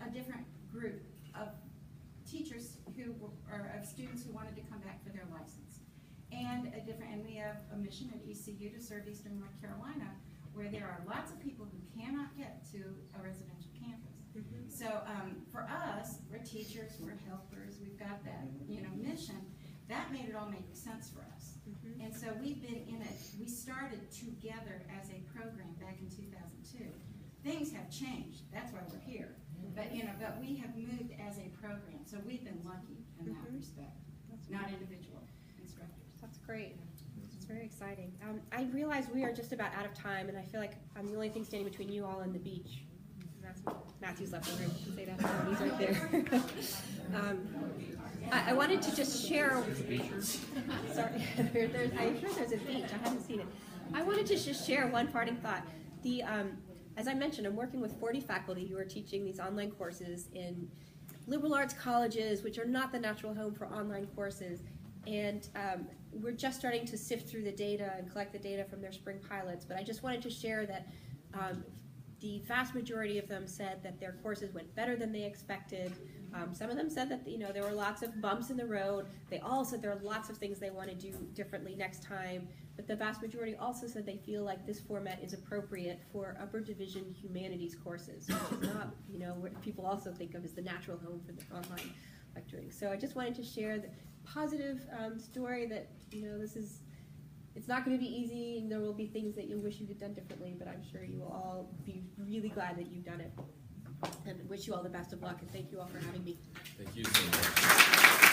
a different group of teachers of students who wanted to come back for their license. And we have a mission at ECU to serve Eastern North Carolina, where there are lots of people who cannot get to a residential campus. So for us, we're teachers, we're helpers, we've got that mission. That made it all make sense for us. And so we've been in it. We started together as a program back in 2002. Things have changed. That's why we're here. But we have moved as a program. So we've been lucky in that respect, not individual instructors. That's great. It's very exciting. I realize we are just about out of time, and I feel like I'm the only thing standing between you all and the beach. Matthew's left the room. You can say that. He's right there. I wanted to just share. Sorry, I'm sure there's a beach. I haven't seen it. I wanted to just share one parting thought. As I mentioned, I'm working with 40 faculty who are teaching these online courses in liberal arts colleges, which are not the natural home for online courses. And we're just starting to sift through the data and collect the data from their spring pilots. But I just wanted to share that the vast majority of them said that their courses went better than they expected. Some of them said that there were lots of bumps in the road. They all said there are lots of things they want to do differently next time. But the vast majority also said they feel like this format is appropriate for upper division humanities courses, which is not, what people also think of as the natural home for the online lecturing. So I just wanted to share the positive story that, it's not going to be easy, and there will be things that you'll wish you had done differently, but I'm sure you will all be really glad that you've done it. And wish you all the best of luck, and thank you all for having me. Thank you so much.